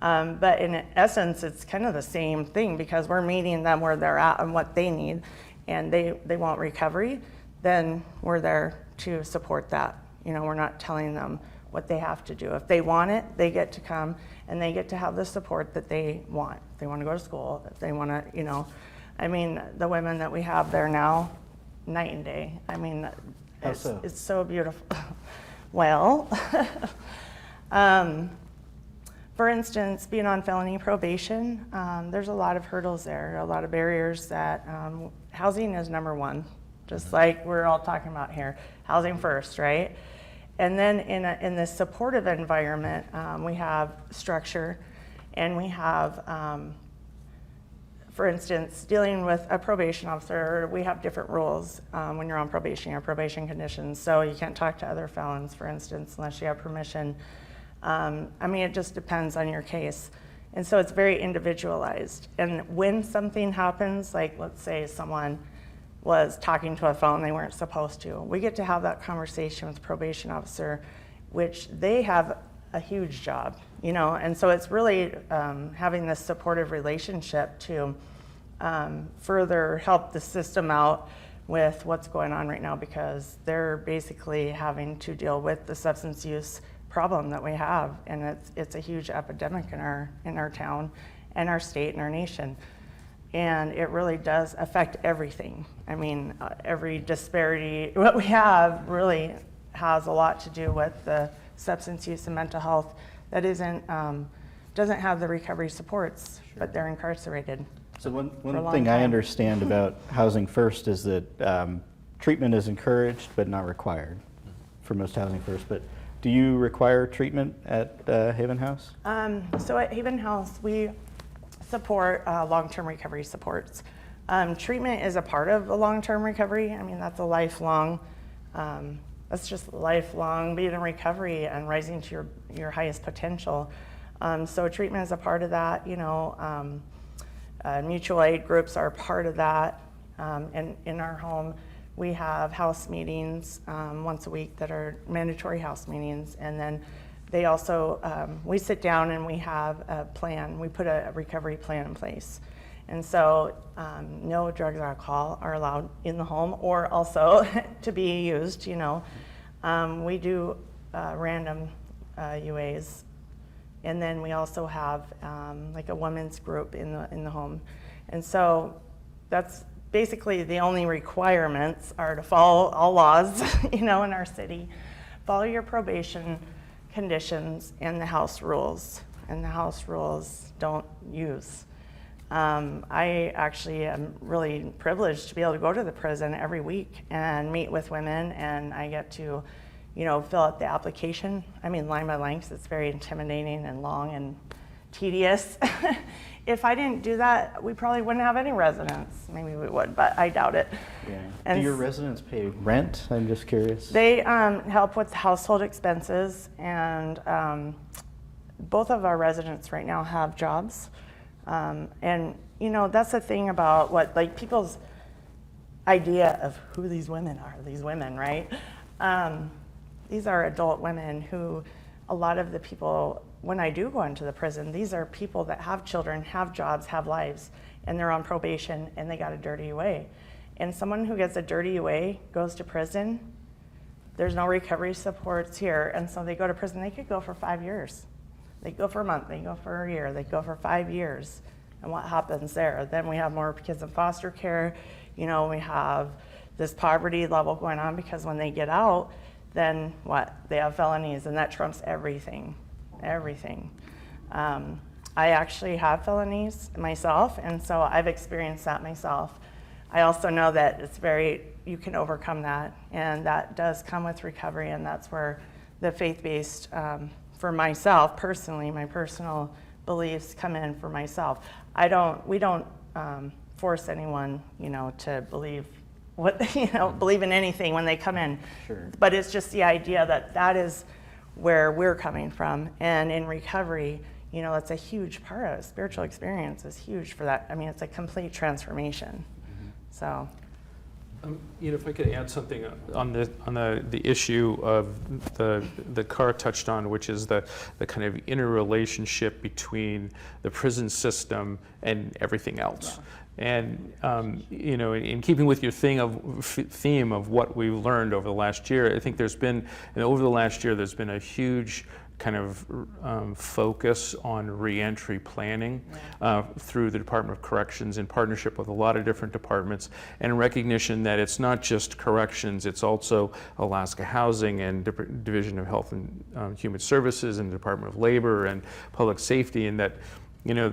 But in essence, it's kind of the same thing, because we're meeting them where they're at and what they need, and they want recovery, then we're there to support that. We're not telling them what they have to do. If they want it, they get to come and they get to have the support that they want. If they want to go to school, if they want to, I mean, the women that we have there now, night and day. I mean, it's so beautiful. Well, for instance, being on felony probation, there's a lot of hurdles there, a lot of barriers that housing is number one, just like we're all talking about here, housing first, right? And then in this supportive environment, we have structure, and we have, for instance, dealing with a probation officer, we have different rules when you're on probation, your probation conditions. So you can't talk to other felons, for instance, unless you have permission. I mean, it just depends on your case. And so it's very individualized. And when something happens, like let's say someone was talking to a phone they weren't supposed to, we get to have that conversation with the probation officer, which they have a huge job, and so it's really having this supportive relationship to further help the system out with what's going on right now, because they're basically having to deal with the substance use problem that we have, and it's a huge epidemic in our town and our state and our nation. And it really does affect everything. I mean, every disparity, what we have really has a lot to do with the substance use and mental health that doesn't have the recovery supports, but they're incarcerated. So one thing I understand about Housing First is that treatment is encouraged but not required for most Housing First. But do you require treatment at Haven House? So at Haven House, we support long-term recovery supports. Treatment is a part of the long-term recovery. I mean, that's a lifelong, that's just lifelong being in recovery and rising to your highest potential. So treatment is a part of that, you know. Mutual aid groups are part of that. And in our home, we have house meetings once a week that are mandatory house meetings. And then they also, we sit down and we have a plan. We put a recovery plan in place. And so no drugs or alcohol are allowed in the home or also to be used, you know. We do random UAs. And then we also have like a women's group in the home. And so that's basically the only requirements are to follow all laws, you know, in our city. Follow your probation conditions and the house rules. And the house rules don't use. I actually am really privileged to be able to go to the prison every week and meet with women, and I get to, you know, fill out the application. I mean, line by line, 'cause it's very intimidating and long and tedious. If I didn't do that, we probably wouldn't have any residents. Maybe we would, but I doubt it. Yeah. And do your residents pay rent? I'm just curious. They help with household expenses, and both of our residents right now have jobs. And you know, that's the thing about what, like, people's idea of who these women are, right? These are adult women who, a lot of the people, when I do go into the prison, these are people that have children, have jobs, have lives, and they're on probation and they got a dirty UA. And someone who gets a dirty UA goes to prison, there's no recovery supports here, and so they go to prison. They could go for 5 years. They go for a month, they go for a year, they go for 5 years. And what happens there? Then we have more kids in foster care. You know, we have this poverty level going on because when they get out, then what? They have felonies, and that trumps everything, everything. I actually have felonies myself, and so I've experienced that myself. I also know that you can overcome that, and that does come with recovery, and that's where the faith-based, for myself personally, my personal beliefs come in for myself. We don't force anyone, you know, to believe believe in anything when they come in. Sure. But it's just the idea that is where we're coming from. And in recovery, you know, that's a huge part of it. Spiritual experience is huge for that. I mean, it's a complete transformation. Mm-hmm. So. You know, if I could add something on the issue of the Cara touched on, which is the kind of interrelationship between the prison system and everything else. Yeah. And you know, in keeping with your theme of what we've learned over the last year, I think over the last year there's been a huge kind of focus on reentry planning through the Department of Corrections in partnership with a lot of different departments, and recognition that it's not just corrections, it's also Alaska Housing and Division of Health and Human Services and the Department of Labor and Public Safety, and that, you know,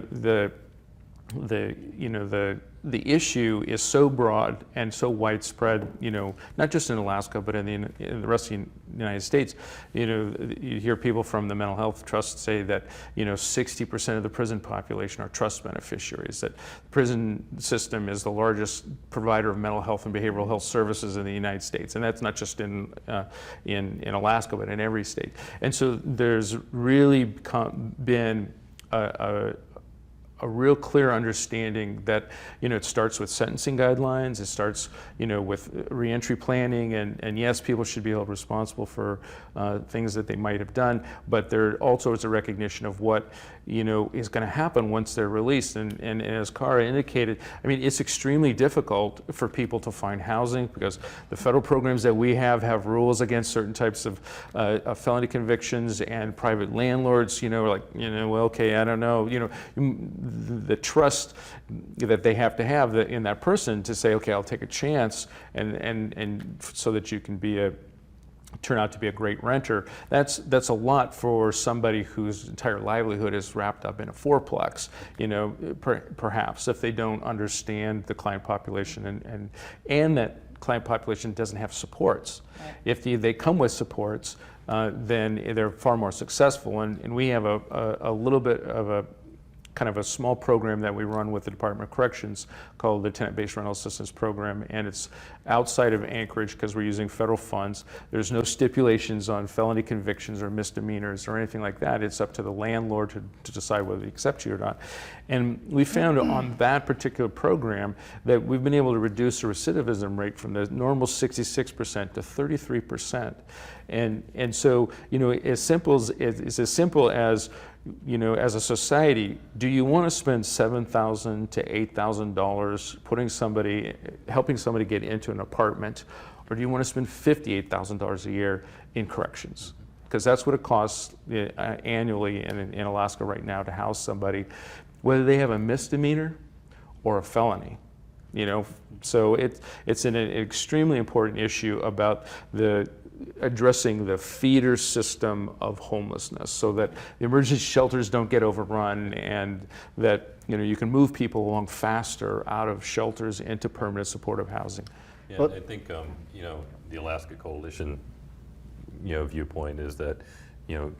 the issue is so broad and so widespread, you know, not just in Alaska, but in the rest of the United States. You know, you hear people from the Mental Health Trust say that, you know, 60% of the prison population are trust beneficiaries, that the prison system is the largest provider of mental health and behavioral health services in the United States. And that's not just in Alaska, but in every state. And so there's really been a real clear understanding that, you know, it starts with sentencing guidelines, it starts, you know, with reentry planning, and yes, people should be held responsible for things that they might have done, but there also is a recognition of what is going to happen once they're released. And as Cara indicated, I mean, it's extremely difficult for people to find housing because the federal programs that we have rules against certain types of felony convictions, and private landlords, well, okay, I don't know, the trust that they have to have in that person to say, okay, I'll take a chance, and so that you can turn out to be a great renter. That's a lot for somebody whose entire livelihood is wrapped up in a fourplex, perhaps, if they don't understand the client population and that client population doesn't have supports. Right. If they come with supports, then they're far more successful. And we have a little bit of a kind of a small program that we run with the Department of Corrections called the Tenant-Based Rental Assistance Program, and it's outside of Anchorage because we're using federal funds. There's no stipulations on felony convictions or misdemeanors or anything like that. It's up to the landlord to decide whether to accept you or not. And we found on that particular program that we've been able to reduce the recidivism rate from the normal 66% to 33%. And so, it's as simple as, as a society, do you want to spend $7,000 to $8,000 helping somebody get into an apartment, or do you want to spend $58,000 a year in corrections? Because that's what it costs annually in Alaska right now to house somebody, whether they have a misdemeanor or a felony. So it's an extremely important issue about addressing the feeder system of homelessness, so that the emergency shelters don't get overrun, and that you can move people along faster out of shelters into permanent supportive housing. Yeah, I think the Alaska Coalition viewpoint is that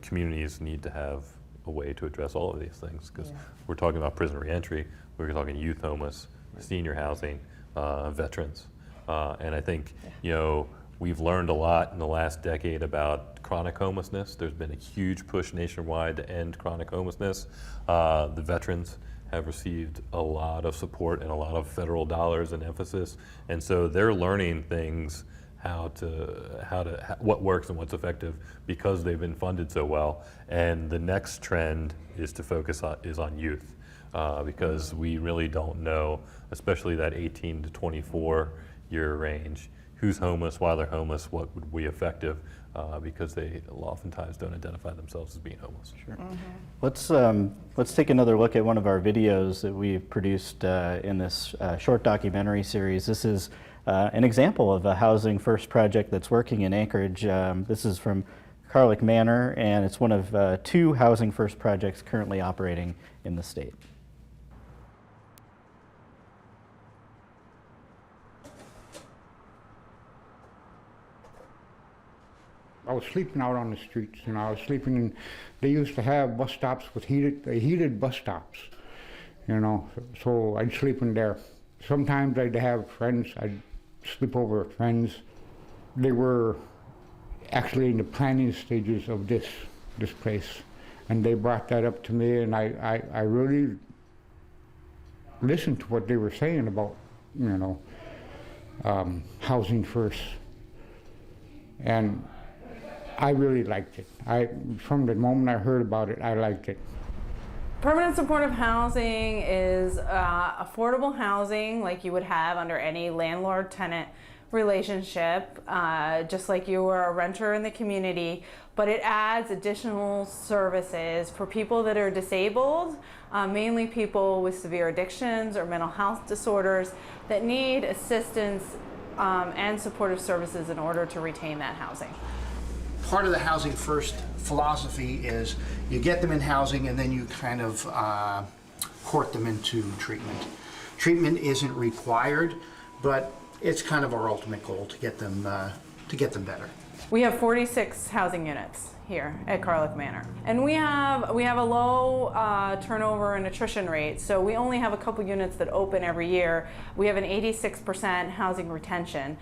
communities need to have a way to address all of these things, because we're talking about prison reentry, we're talking youth homeless, senior housing, veterans, and I think we've learned a lot in the last decade about chronic homelessness. There's been a huge push nationwide to end chronic homelessness. The veterans have received a lot of support and a lot of federal dollars and emphasis, and so they're learning things, what works and what's effective, because they've been funded so well. And the next trend is to focus on youth, because we really don't know, especially that 18 to 24 year range, who's homeless, why they're homeless, what would be effective, because they oftentimes don't identify themselves as being homeless. Sure. Mm-hmm. Let's take another look at one of our videos that we've produced in this short documentary series. This is an example of a Housing First project that's working in Anchorage. This is from Carlick Manor, and it's one of 2 Housing First projects currently operating in the state. I was sleeping out on the streets, I was sleeping in, they used to have bus stops with heated bus stops, so I'd sleep in there. Sometimes I'd have friends, I'd sleep over with friends. They were actually in the planning stages of this place, and they brought that up to me, and I really listened to what they were saying about, housing first. And I really liked it. From the moment I heard about it, I liked it. Permanent supportive housing is affordable housing like you would have under any landlord-tenant relationship, just like you were a renter in the community, but it adds additional services for people that are disabled, mainly people with severe addictions or mental health disorders that need assistance and supportive services in order to retain that housing. Part of the Housing First philosophy is you get them in housing and then you kind of court them into treatment. Treatment isn't required, but it's kind of our ultimate goal to get them better. We have 46 housing units here at Carlick Manor, and we have a low turnover and attrition rate, so we only have a couple units that open every year. We have an 86% housing retention.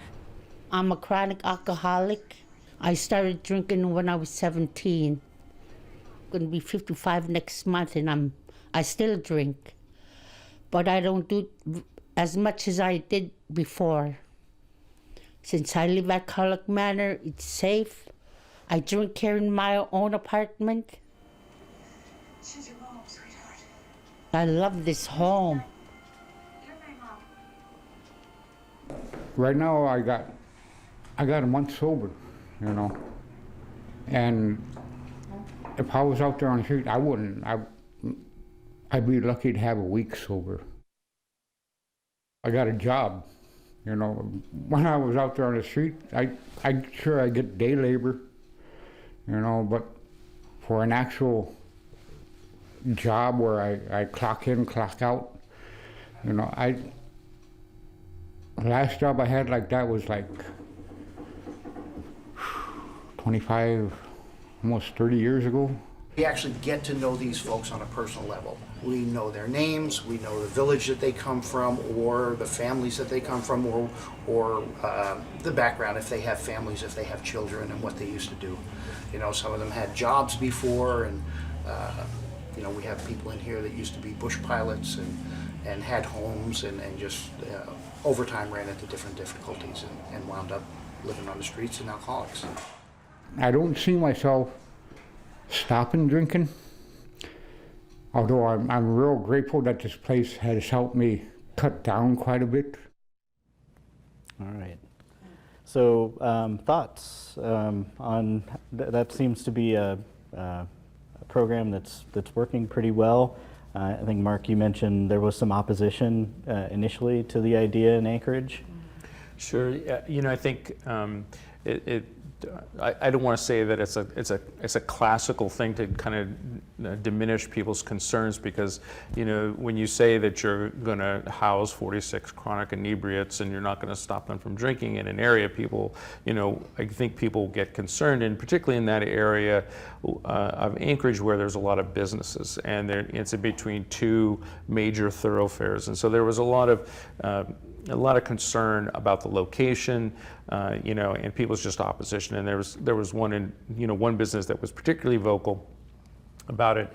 I'm a chronic alcoholic. I started drinking when I was 17. I'm going to be 55 next month, and I still drink, but I don't do as much as I did before. Since I live at Carlick Manor, it's safe. I drink here in my own apartment. I love this home. Right now I got a month sober, you know. And if I was out there on the street, I'd be lucky to have a week sober. I got a job, you know. When I was out there on the street, I get day labor, you know, but for an actual job where I clock in, clock out, you know, the last job I had like that was like 25, almost 30 years ago. We actually get to know these folks on a personal level. We know their names, we know the village that they come from, or the families that they come from, or the background, if they have families, if they have children, and what they used to do. You know, some of them had jobs before, and you know, we have people in here that used to be bush pilots and had homes, and just over time ran into different difficulties and wound up living on the streets and alcoholics. I don't see myself stopping drinking, although I'm real grateful that this place has helped me cut down quite a bit. All right. So thoughts on that? Seems to be a program that's working pretty well. I think, Mark, you mentioned there was some opposition initially to the idea in Anchorage. Sure. You know, I think I don't want to say that it's a classical thing to kind of diminish people's concerns, because, you know, when you say that you're going to house 46 chronic inebriates and you're not going to stop them from drinking in an area, people, you know, I think people get concerned, and particularly in that area of Anchorage where there's a lot of businesses, and it's in between two major thoroughfares, and so there was a lot of concern about the location, you know, and people's just opposition. And there was one business that was particularly vocal about it.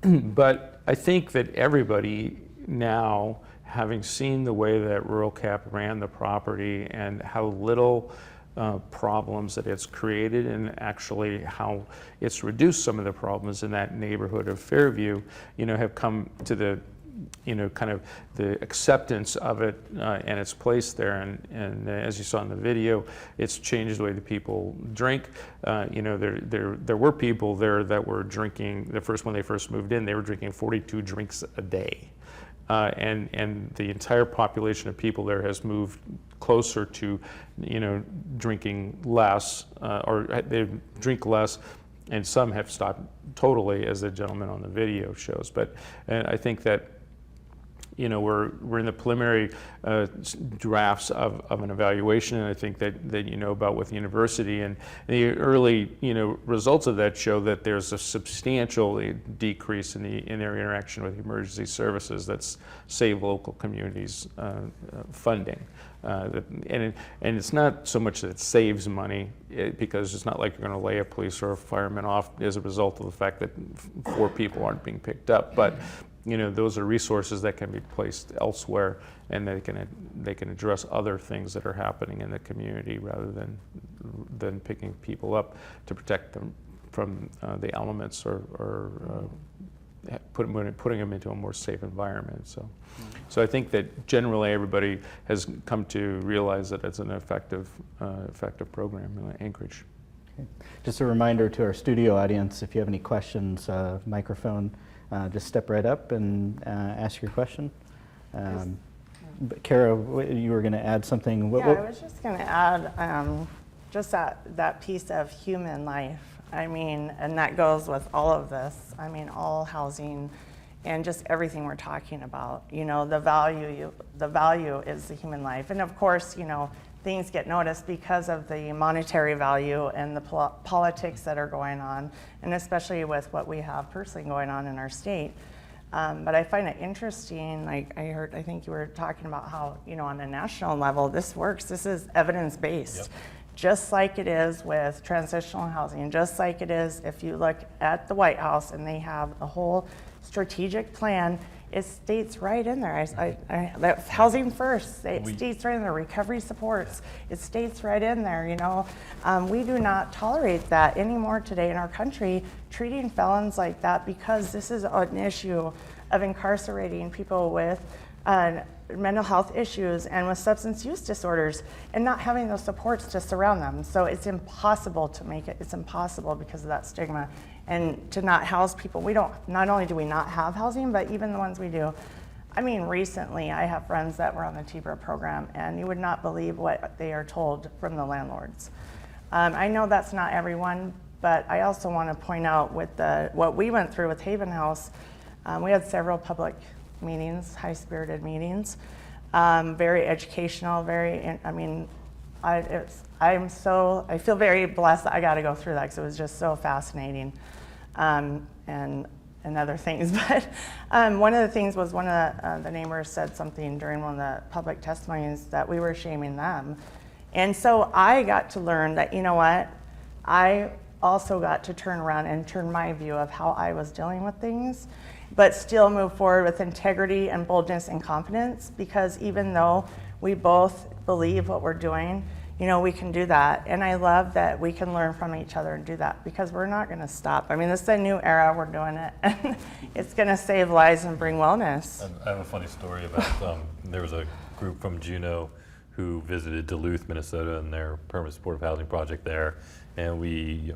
But I think that everybody now, having seen the way that Rural Cap ran the property and how little problems that it's created, and actually how it's reduced some of the problems in that neighborhood of Fairview, you know, have come to the, you know, kind of the acceptance of it and its place there, and as you saw in the video, it's changed the way that people drink. You know, there were people there that were drinking. When they first moved in, they were drinking 42 drinks a day, and the entire population of people there has moved closer to, you know, drinking less, or they drink less. And some have stopped totally, as the gentleman on the video shows. And I think that, you know, we're in the preliminary drafts of an evaluation, and I think that you know about with the university, and the early, you know, results of that show that there's a substantial decrease in their interaction with emergency services that's save local communities funding. And it's not so much that it saves money, because it's not like you're going to lay a police or a fireman off as a result of the fact that 4 people aren't being picked up, but you know, those are resources that can be placed elsewhere, and they can address other things that are happening in the community rather than picking people up to protect them from the elements or putting them into a more safe environment. So I think that generally everybody has come to realize that it's an effective program in Anchorage. Okay. Just a reminder to our studio audience, if you have any questions, microphone. Just step right up and ask your question. But Kara, you were going to add something. I was just going to add just that piece of human life. I mean, and that goes with all of this. I mean, all housing and just everything we're talking about. You know, the value is the human life. And of course, you know, things get noticed because of the monetary value and the politics that are going on, and especially with what we have personally going on in our state. But I find it interesting, like I think you were talking about how, you know, on a national level, this works. This is evidence-based. Yep. Just like it is with transitional housing, just like it is if you look at the White House and they have a whole strategic plan. It states right in there, that's housing first. It states right in there, recovery supports. It states right in there, you know. We do not tolerate that anymore today in our country, treating felons like that, because this is an issue of incarcerating people with mental health issues and with substance use disorders and not having those supports to surround them. So it's impossible to make it, it's impossible because of that stigma. And to not house people, not only do we not have housing, but even the ones we do. I mean, recently I have friends that were on the TBRA program and you would not believe what they are told from the landlords. I know that's not everyone, but I also want to point out with what we went through with Haven House, we had several public meetings, high-spirited meetings, very educational, I feel very blessed that I got to go through that because it was just so fascinating, and other things. But one of the things was one of the neighbors said something during one of the public testimonies that we were shaming them. And so I got to learn that, you know what, I also got to turn around and turn my view of how I was dealing with things, but still move forward with integrity and boldness and confidence, because even though we both believe what we're doing, you know, we can do that. And I love that we can learn from each other and do that, because we're not going to stop. I mean, this is a new era, we're doing it, and it's going to save lives and bring wellness. I have a funny story about there was a group from Juneau who visited Duluth, Minnesota, and their permanent supportive housing project there, and we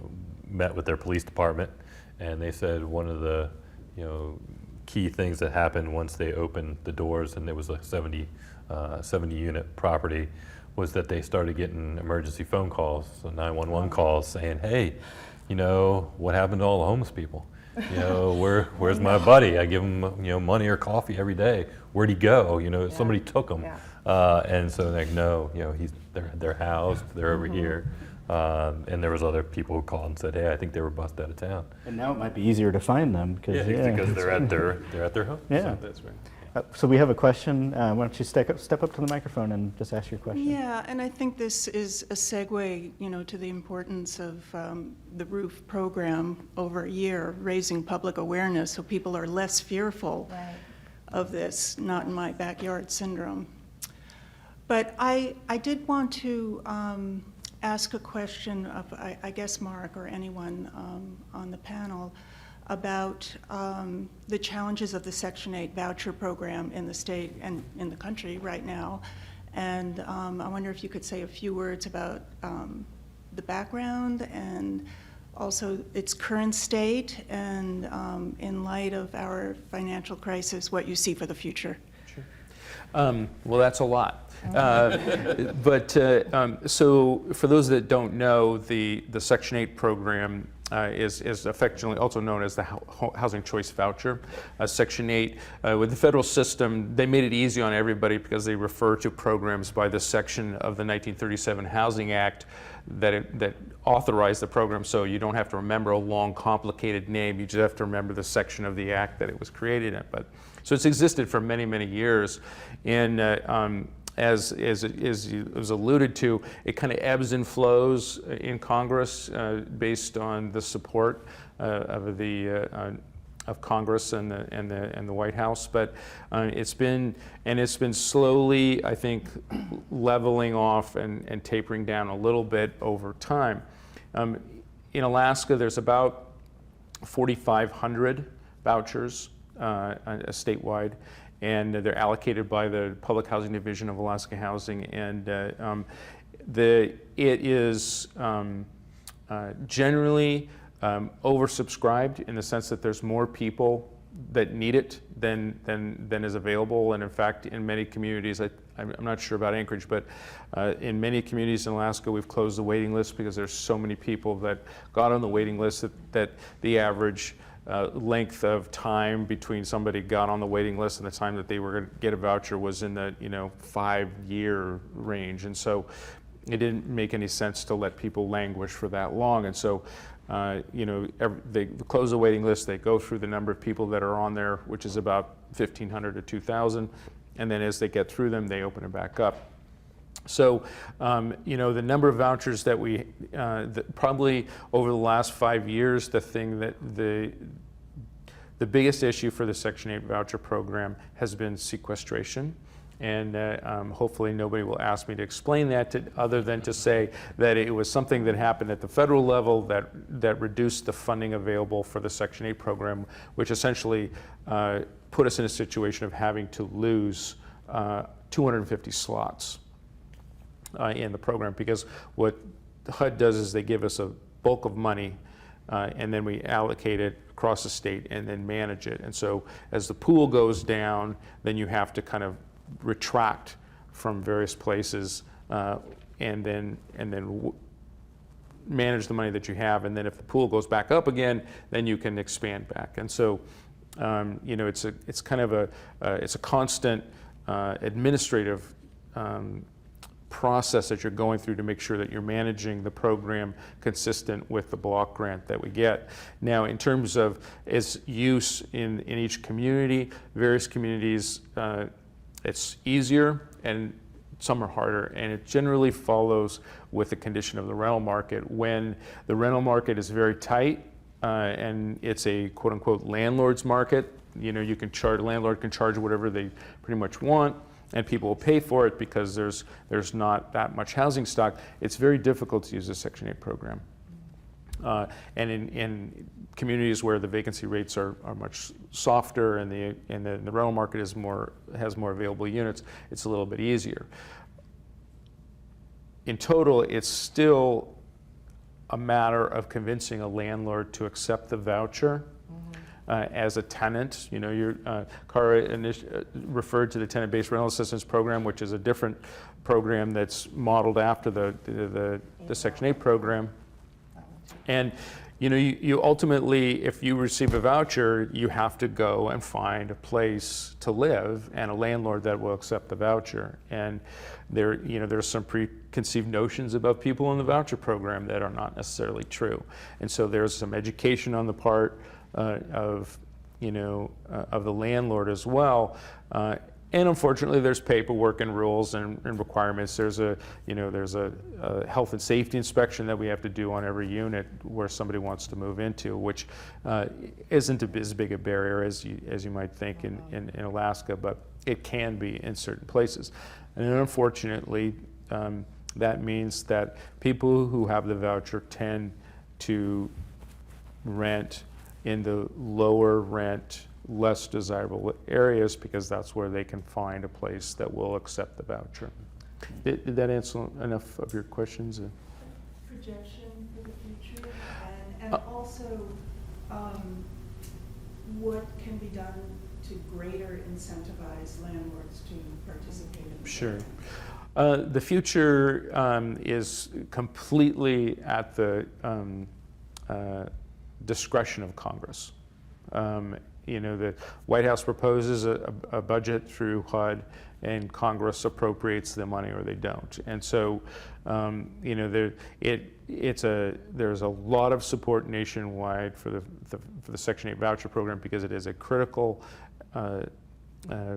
met with their police department, and they said one of the key things that happened once they opened the doors, and it was a 70 unit property, was that they started getting emergency phone calls, so 911 calls, saying, hey, what happened to all the homeless people? Where's my buddy? I give him money or coffee every day. Where'd he go? Somebody took him. And so they're like, no, they're housed, they're over here. And there was other people who called and said, hey, I think they were bussed out of town. And now it might be easier to find them because they're at their home. Yeah. So that's right. So we have a question. Why don't you step up to the microphone and just ask your question? Yeah, and I think this is a segue, to the importance of the ROOF program over a year, raising public awareness so people are less fearful of this not in my backyard syndrome. But I did want to ask a question of, I guess, Mark or anyone on the panel about the challenges of the Section 8 voucher program in the state and in the country right now. And I wonder if you could say a few words about the background and also its current state, and in light of our financial crisis, what you see for the future. Sure. Well, that's a lot. So for those that don't know, the Section 8 program is affectionately also known as the Housing Choice Voucher. Section 8, with the federal system, they made it easy on everybody because they refer to programs by the section of the 1937 Housing Act that authorized the program, so you don't have to remember a long, complicated name. You just have to remember the section of the act that it was created in. So it's existed for many, many years. And as it was alluded to, it kind of ebbs and flows in Congress based on the support of Congress and the White House. But it's been slowly, I think, leveling off and tapering down a little bit over time. In Alaska, there's about 4,500 vouchers statewide, and they're allocated by the Public Housing Division of Alaska Housing, and it is generally oversubscribed in the sense that there's more people that need it than is available. And in fact, in many communities, I'm not sure about Anchorage, but in many communities in Alaska, we've closed the waiting list because there's so many people that got on the waiting list that the average length of time between somebody got on the waiting list and the time that they were going to get a voucher was in the 5-year range. And so it didn't make any sense to let people languish for that long. And so they close the waiting list, they go through the number of people that are on there, which is about 1,500 to 2,000, and then as they get through them, they open it back up. So, the number of vouchers that we, probably over the last 5 years, the thing that the biggest issue for the Section 8 voucher program has been sequestration. And hopefully nobody will ask me to explain that other than to say that it was something that happened at the federal level that reduced the funding available for the Section 8 program, which essentially put us in a situation of having to lose 250 slots in the program, because what HUD does is they give us a bulk of money and then we allocate it across the state and then manage it. And so as the pool goes down, then you have to kind of retract from various places and then manage the money that you have. And then if the pool goes back up again, then you can expand back. And so it's kind of a constant administrative process that you're going through to make sure that you're managing the program consistent with the block grant that we get. Now, in terms of its use in each community, various communities, it's easier and some are harder, and it generally follows with the condition of the rental market. When the rental market is very tight and it's a quote-unquote landlord's market, you can charge, landlord can charge whatever they pretty much want, and people will pay for it because there's not that much housing stock. It's very difficult to use a Section 8 program. And in communities where the vacancy rates are much softer and the rental market has more available units, it's a little bit easier. In total, it's still a matter of convincing a landlord to accept the voucher as a tenant. Cara referred to the tenant-based rental assistance program, which is a different program that's modeled after the Section 8 program. And you ultimately, if you receive a voucher, you have to go and find a place to live and a landlord that will accept the voucher. And there's some preconceived notions about people in the voucher program that are not necessarily true. And so there's some education on the part of the landlord as well. And unfortunately, there's paperwork and rules and requirements. There's a health and safety inspection that we have to do on every unit where somebody wants to move into, which isn't as big a barrier as you might think in Alaska, but it can be in certain places. And unfortunately, that means that people who have the voucher tend to rent in the lower rent, less desirable areas, because that's where they can find a place that will accept the voucher. Did that answer enough of your questions? Projection for the future, and also what can be done to greater incentivize landlords to participate in the Sure. The future is completely at the discretion of Congress. The White House proposes a budget through HUD, and Congress appropriates the money or they don't. And so, there's a lot of support nationwide for the Section 8 voucher program, because it is a critical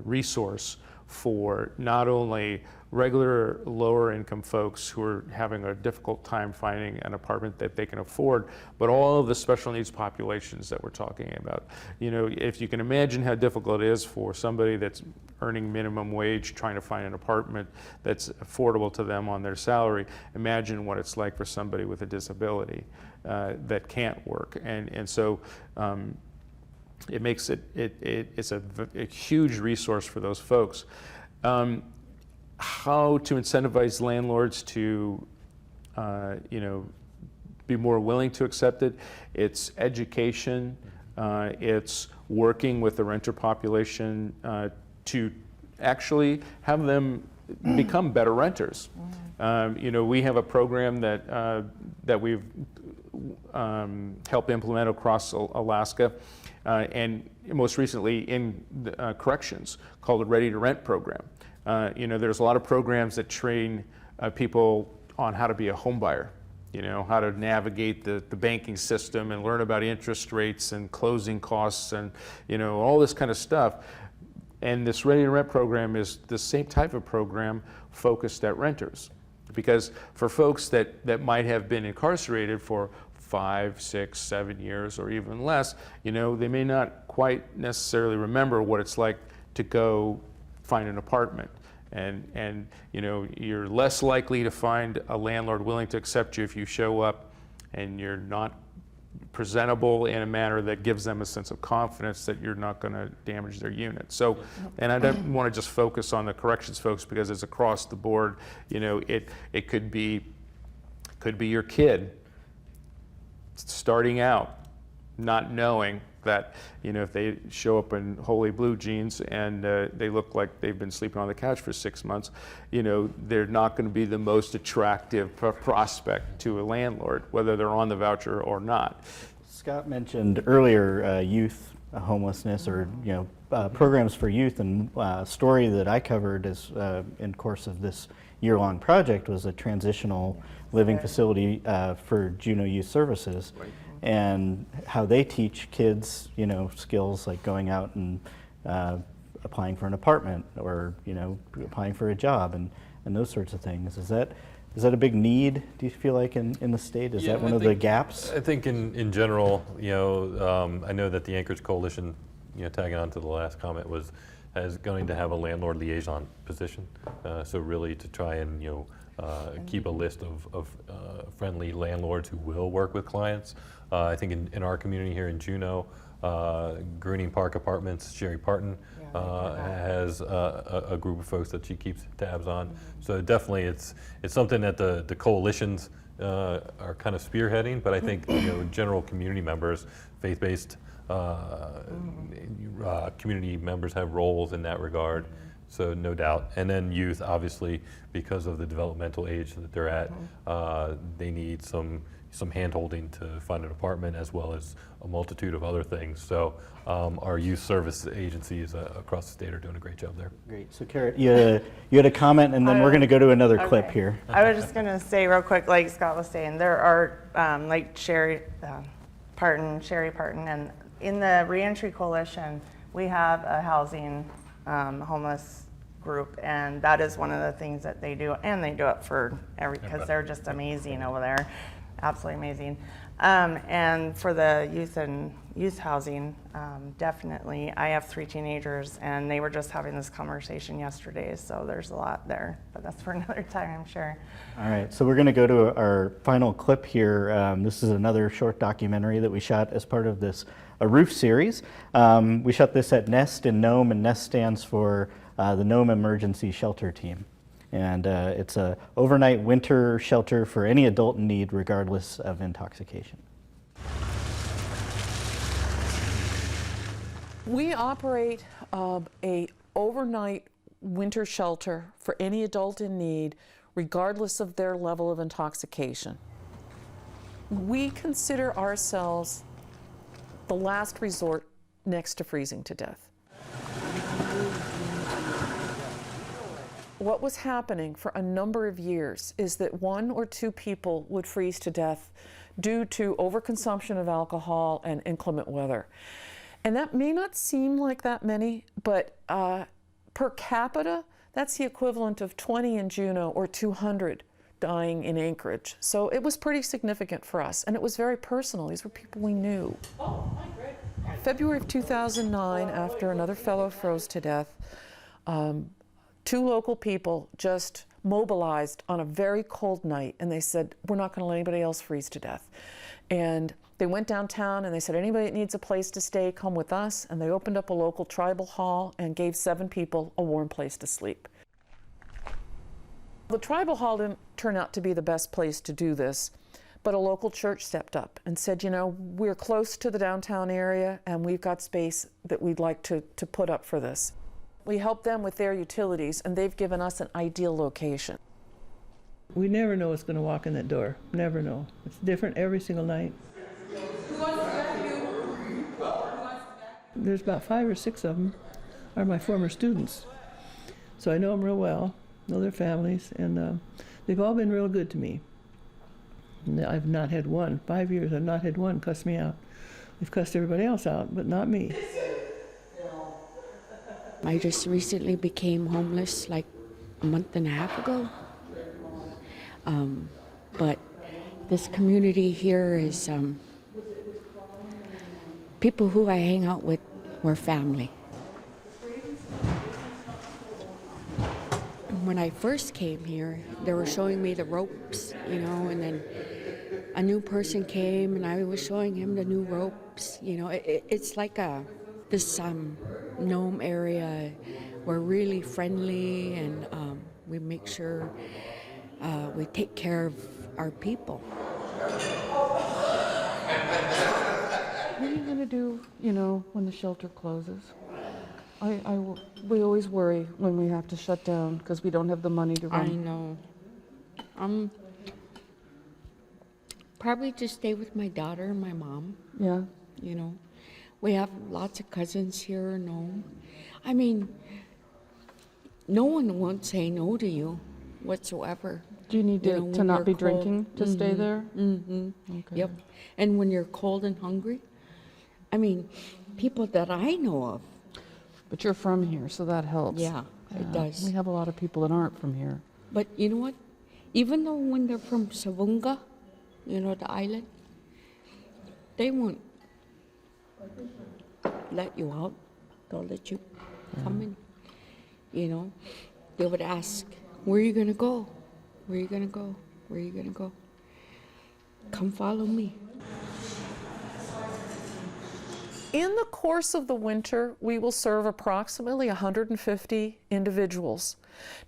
resource for not only regular lower income folks who are having a difficult time finding an apartment that they can afford, but all of the special needs populations that we're talking about. If you can imagine how difficult it is for somebody that's earning minimum wage trying to find an apartment that's affordable to them on their salary, imagine what it's like for somebody with a disability that can't work. And so it makes it's a huge resource for those folks. How to incentivize landlords to, be more willing to accept it? It's education. It's working with the renter population to actually have them become better renters. We have a program that we've helped implement across Alaska, and most recently in corrections, called the Ready to Rent program. There's a lot of programs that train people on how to be a home buyer, how to navigate the banking system and learn about interest rates and closing costs and, all this kind of stuff. And this Ready to Rent program is the same type of program focused at renters. Because for folks that might have been incarcerated for 5, 6, 7 years or even less, they may not quite necessarily remember what it's like to go find an apartment. And you're less likely to find a landlord willing to accept you if you show up and you're not presentable in a manner that gives them a sense of confidence that you're not going to damage their unit. So, and I don't want to just focus on the corrections folks because it's across the board. You know, it could be your kid starting out, not knowing that, you know, if they show up in holy blue jeans and they look like they've been sleeping on the couch for 6 months, you know, they're not going to be the most attractive prospect to a landlord, whether they're on the voucher or not. Scott mentioned earlier youth homelessness, or programs for youth, and a story that I covered as in course of this year-long project was a transitional living facility for Juneau Youth Services. Right. And how they teach kids, skills like going out and applying for an apartment, or applying for a job, and those sorts of things. Is that a big need, do you feel like, in the state? Is that one of the gaps? I think in general, I know that the Anchorage Coalition, tagging on to the last comment, is going to have a landlord liaison position. So really to try and keep a list of friendly landlords who will work with clients. I think in our community here in Juneau, Greening Park Apartments, Sherry Parton has a group of folks that she keeps tabs on. So definitely it's something that the coalitions are kind of spearheading, but I think general community members, faith-based community members have roles in that regard. So no doubt. And then youth, obviously, because of the developmental age that they're at, they need some hand-holding to find an apartment, as well as a multitude of other things. So our youth service agencies across the state are doing a great job there. Great. So Carrot, you had a comment, and then we're going to go to another clip here. I was just going to say real quick, like Scott was saying, there are like Sherry Parton, and in the Reentry Coalition, we have a housing homeless group, and that is one of the things that they do, and they do it for because they're just amazing over there, absolutely amazing. And for the youth housing, definitely, I have 3 teenagers, and they were just having this conversation yesterday, so there's a lot there, but that's for another time, I'm sure. All right, so we're going to go to our final clip here. This is another short documentary that we shot as part of this roof series. We shot this at Nest in Nome, and Nest stands for the Nome Emergency Shelter Team. And it's an overnight winter shelter for any adult in need, regardless of intoxication. We operate a overnight winter shelter for any adult in need, regardless of their level of intoxication. We consider ourselves the last resort next to freezing to death. What was happening for a number of years is that 1 or 2 people would freeze to death due to overconsumption of alcohol and inclement weather. And that may not seem like that many, but per capita, that's the equivalent of 20 in Juneau or 200 dying in Anchorage. So it was pretty significant for us, and it was very personal. These were people we knew. February of 2009, after another fellow froze to death, 2 local people just mobilized on a very cold night, and they said, we're not going to let anybody else freeze to death. And they went downtown and they said, anybody that needs a place to stay, come with us. And they opened up a local tribal hall and gave 7 people a warm place to sleep. The tribal hall didn't turn out to be the best place to do this, but a local church stepped up and said, we're close to the downtown area and we've got space that we'd like to put up for this. We helped them with their utilities, and they've given us an ideal location. We never know what's going to walk in that door. Never know. It's different every single night. There's about 5 or 6 of them are my former students. So I know them real well, know their families, and they've all been real good to me. And I've not had one, 5 years, I've not had one cuss me out. They've cussed everybody else out, but not me. I just recently became homeless like a month and a half ago. But this community here is people who I hang out with were family. When I first came here, they were showing me the ropes, and then a new person came and I was showing him the new ropes. You know, it's like this Nome area. We're really friendly, and we make sure we take care of our people. What are you going to do, you know, when the shelter closes? We always worry when we have to shut down because we don't have the money to run. I know. Probably just stay with my daughter and my mom. Yeah. You know, we have lots of cousins here. No, I mean, no one won't say no to you whatsoever. Do you need to not be drinking to stay there? Mm-hmm. Okay. Yep. And when you're cold and hungry, I mean, people that I know of. But you're from here, so that helps. Yeah, it does. We have a lot of people that aren't from here. But you know what? Even though when they're from Savunga, you know, the island, they won't let you out. They'll let you come in. You know, they would ask, where are you going to go? Where are you going to go? Where are you going to go? Come follow me. In the course of the winter, we will serve approximately 150 individuals.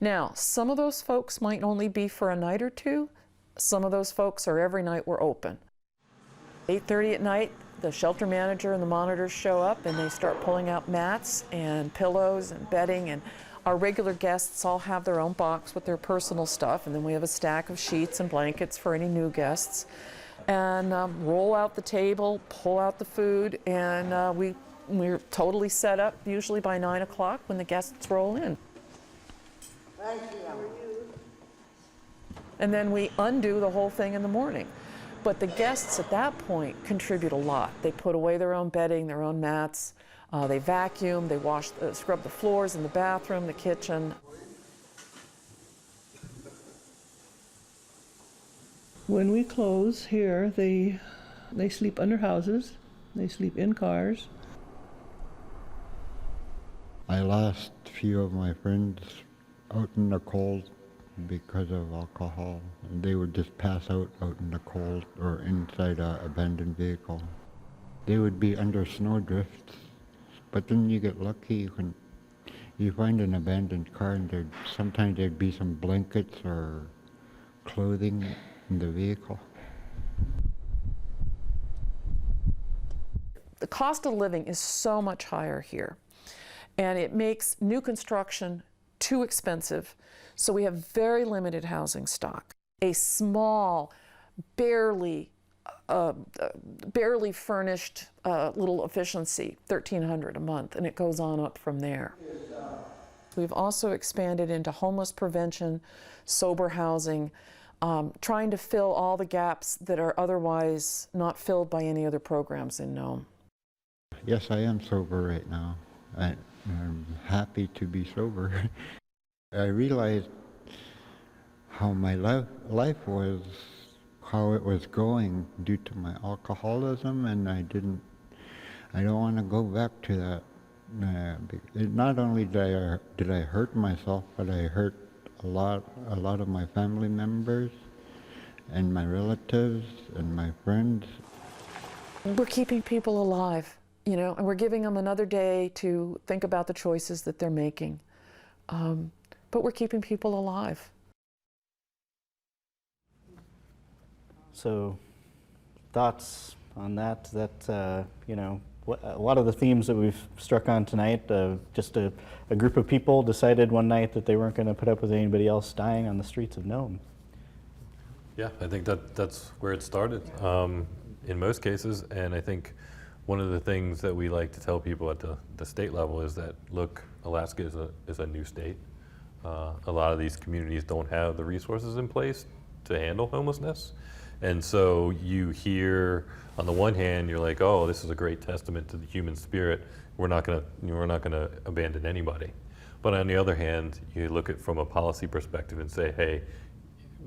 Now, some of those folks might only be for a night or two. Some of those folks are every night we're open. 8:30 at night, the shelter manager and the monitors show up and they start pulling out mats and pillows and bedding, and our regular guests all have their own box with their personal stuff, and then we have a stack of sheets and blankets for any new guests. And roll out the table, pull out the food, and we're totally set up usually by 9 o'clock when the guests roll in. Thank you. And then we undo the whole thing in the morning. But the guests at that point contribute a lot. They put away their own bedding, their own mats, they vacuum, they wash, scrub the floors in the bathroom, the kitchen. When we close here, they sleep under houses, they sleep in cars. I lost a few of my friends out in the cold because of alcohol. They would just pass out in the cold or inside an abandoned vehicle. They would be under snowdrifts, but then you get lucky when you find an abandoned car, and sometimes there'd be some blankets or clothing in the vehicle. The cost of living is so much higher here, and it makes new construction too expensive. So we have very limited housing stock. A small, barely furnished little efficiency, $1,300 a month, and it goes on up from there. We've also expanded into homeless prevention, sober housing, trying to fill all the gaps that are otherwise not filled by any other programs in Nome. Yes, I am sober right now. I'm happy to be sober. I realized how my life was, how it was going due to my alcoholism, and I don't want to go back to that. Not only did I hurt myself, but I hurt a lot of my family members and my relatives and my friends. We're keeping people alive, you know, and we're giving them another day to think about the choices that they're making. But we're keeping people alive. So, thoughts on that? You know, a lot of the themes that we've struck on tonight, just a group of people decided one night that they weren't going to put up with anybody else dying on the streets of Nome. Yeah, I think that's where it started in most cases, and I think one of the things that we like to tell people at the state level is that, look, Alaska is a new state. A lot of these communities don't have the resources in place to handle homelessness. And so you hear, on the one hand, you're like, oh, this is a great testament to the human spirit. We're not gonna abandon anybody. But on the other hand, you look at it from a policy perspective and say, hey,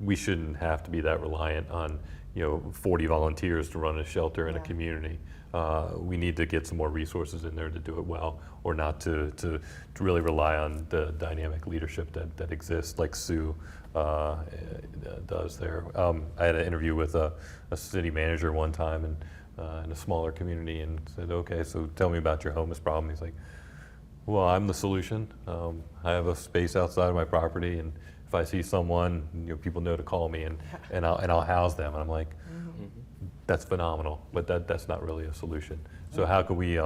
we shouldn't have to be that reliant on 40 volunteers to run a shelter in a community. We need to get some more resources in there to do it well, or not to really rely on the dynamic leadership that exists, like Sue does there. I had an interview with a city manager one time in a smaller community, and said, okay, so tell me about your homeless problem. He's like, well, I'm the solution. I have a space outside of my property, and if I see someone, people know to call me, and I'll house them. And I'm like, that's phenomenal, but that's not really a solution. So how can we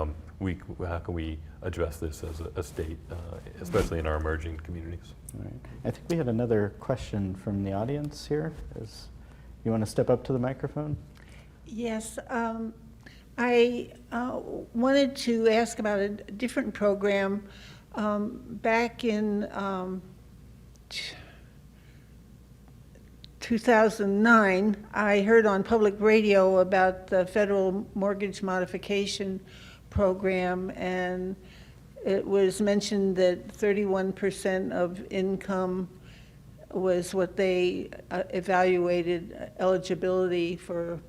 address this as a state, especially in our emerging communities? All right. I think we had another question from the audience here. You want to step up to the microphone? Yes, I wanted to ask about a different program. Back in 2009, I heard on public radio about the federal mortgage modification program, and it was mentioned that 31% of income was what they evaluated eligibility for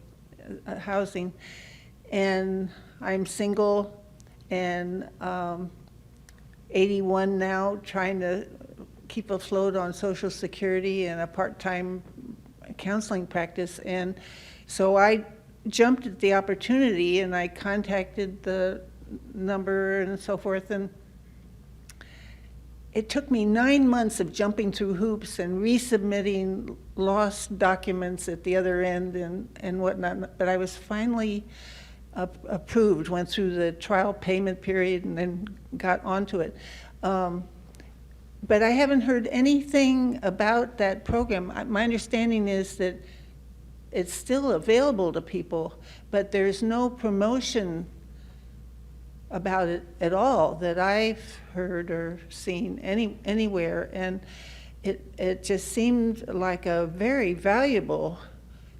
housing. And I'm single and 81 now, trying to keep afloat on Social Security and a part-time counseling practice. And so I jumped at the opportunity, and I contacted the number and so forth, and it took me 9 months of jumping through hoops and resubmitting lost documents at the other end and whatnot, but I was finally approved, went through the trial payment period and then got onto it. But I haven't heard anything about that program. My understanding is that it's still available to people, but there's no promotion about it at all that I've heard or seen anywhere. And it just seemed like a very valuable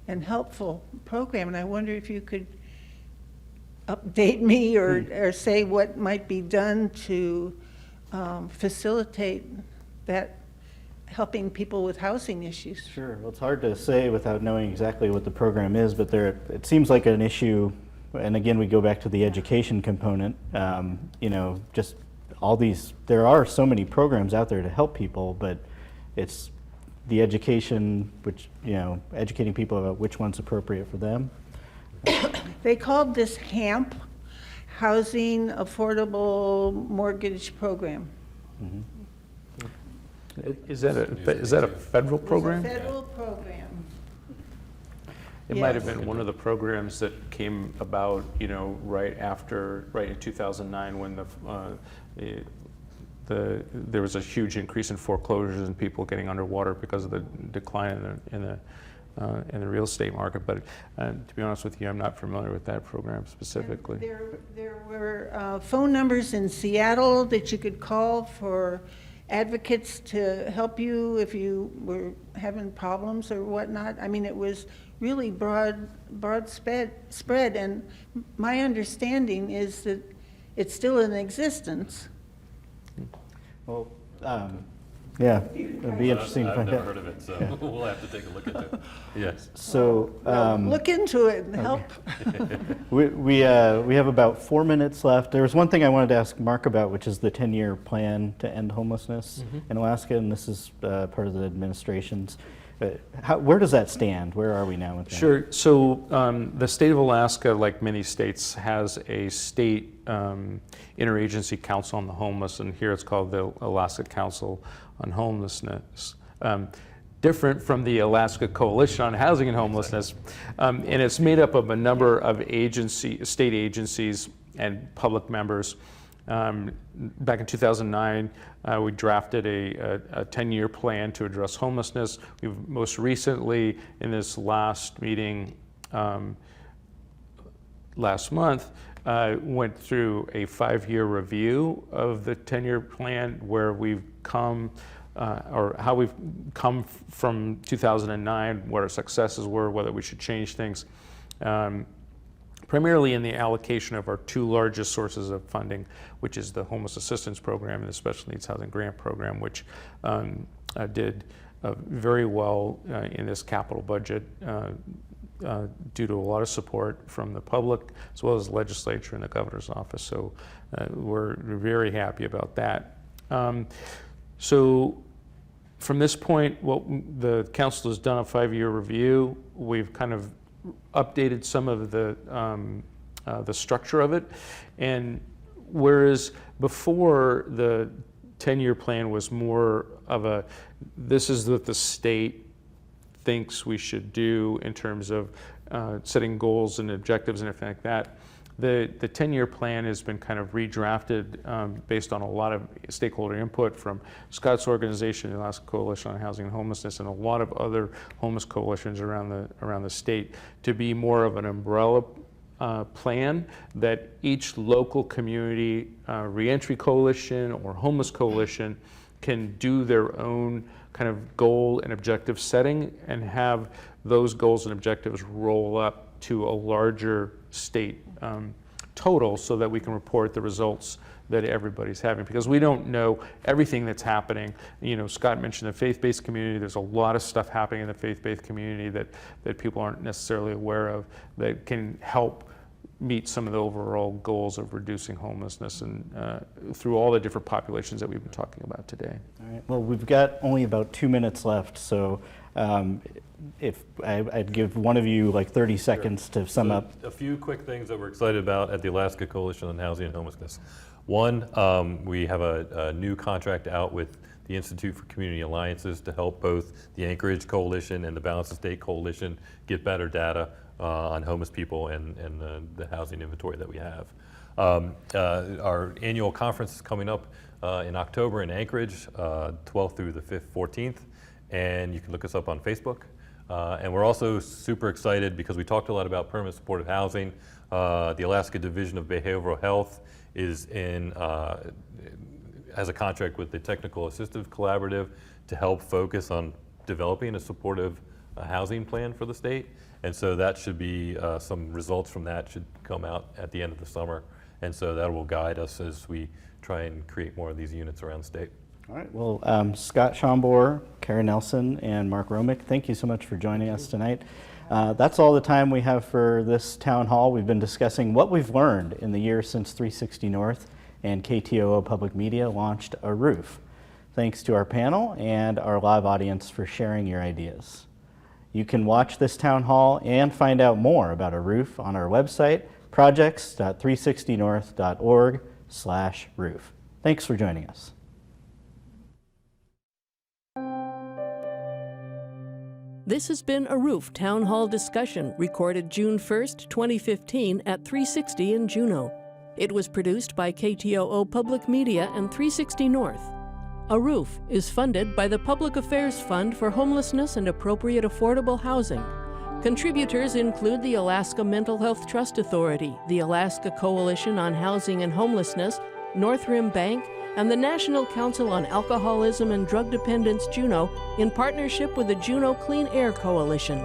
and helpful program. And I wonder if you could update me or say what might be done to facilitate that, helping people with housing issues. Sure. Well, it's hard to say without knowing exactly what the program is, but it seems like an issue. And again, we go back to the education component. Just all these, there are so many programs out there to help people, but it's the education, educating people about which one's appropriate for them. They called this HAMP, Housing Affordable Mortgage Program. Mm-hmm. Is that a federal program? It's a federal program. It might have been one of the programs that came about, right in 2009 when there was a huge increase in foreclosures and people getting underwater because of the decline in the real estate market. But to be honest with you, I'm not familiar with that program specifically. There were phone numbers in Seattle that you could call for advocates to help you if you were having problems or whatnot. I mean, it was really broad spread, and my understanding is that it's still in existence. Well, yeah, it'd be interesting to find out. I've never heard of it, so we'll have to take a look into it. Yes. So look into it and help. We have about 4 minutes left. There was one thing I wanted to ask Mark about, which is the 10-year plan to end homelessness in Alaska, and this is part of the administration's. Where does that stand? Where are we now with that? Sure. So the state of Alaska, like many states, has a state interagency council on the homeless, and here it's called the Alaska Council on Homelessness. Different from the Alaska Coalition on Housing and Homelessness, and it's made up of a number of state agencies and public members. Back in 2009, we drafted a 10-year plan to address homelessness. We've most recently, in this last meeting last month, went through a 5-year review of the 10-year plan, where we've come, or how we've come from 2009, what our successes were, whether we should change things. Primarily in the allocation of our two largest sources of funding, which is the Homeless Assistance Program and the Special Needs Housing Grant Program, which did very well in this capital budget due to a lot of support from the public as well as the legislature and the governor's office. So we're very happy about that. So from this point, the council has done a 5-year review. We've kind of updated some of the structure of it. And whereas before the 10-year plan was more of a, this is what the state thinks we should do in terms of setting goals and objectives and everything like that. The 10-year plan has been kind of redrafted based on a lot of stakeholder input from Scott's organization, the Alaska Coalition on Housing and Homelessness, and a lot of other homeless coalitions around the state, to be more of an umbrella plan that each local community reentry coalition or homeless coalition can do their own kind of goal and objective setting and have those goals and objectives roll up to a larger state total so that we can report the results that everybody's having, because we don't know everything that's happening. You know, Scott mentioned the faith-based community. There's a lot of stuff happening in the faith-based community that people aren't necessarily aware of that can help meet some of the overall goals of reducing homelessness and through all the different populations that we've been talking about today. All right. Well, we've got only about 2 minutes left, so if I'd give one of you like 30 seconds to sum up. A few quick things that we're excited about at the Alaska Coalition on Housing and Homelessness. One, we have a new contract out with the Institute for Community Alliances to help both the Anchorage Coalition and the Balance of State Coalition get better data on homeless people and the housing inventory that we have. Our annual conference is coming up in October in Anchorage, 12th through the 14th, and you can look us up on Facebook. And we're also super excited because we talked a lot about permanent supportive housing. The Alaska Division of Behavioral Health is has a contract with the Technical Assistive Collaborative to help focus on developing a supportive housing plan for the state. And so that should be, some results from that should come out at the end of the summer. And so that will guide us as we try and create more of these units around the state. All right, well, Scott Schomburg, Karen Nelson, and Mark Romick, thank you so much for joining us tonight. That's all the time we have for this town hall. We've been discussing what we've learned in the year since 360 North and KTOO Public Media launched A Roof. Thanks to our panel and our live audience for sharing your ideas. You can watch this town hall and find out more about A Roof on our website, projects.360north.org/roof. Thanks for joining us. This has been A Roof Town Hall discussion recorded June 1st, 2015 at 360 in Juneau. It was produced by KTOO Public Media and 360 North. A Roof is funded by the Public Affairs Fund for Homelessness and Appropriate Affordable Housing. Contributors include the Alaska Mental Health Trust Authority, the Alaska Coalition on Housing and Homelessness, North Rim Bank, and the National Council on Alcoholism and Drug Dependence Juneau in partnership with the Juneau Clean Air Coalition.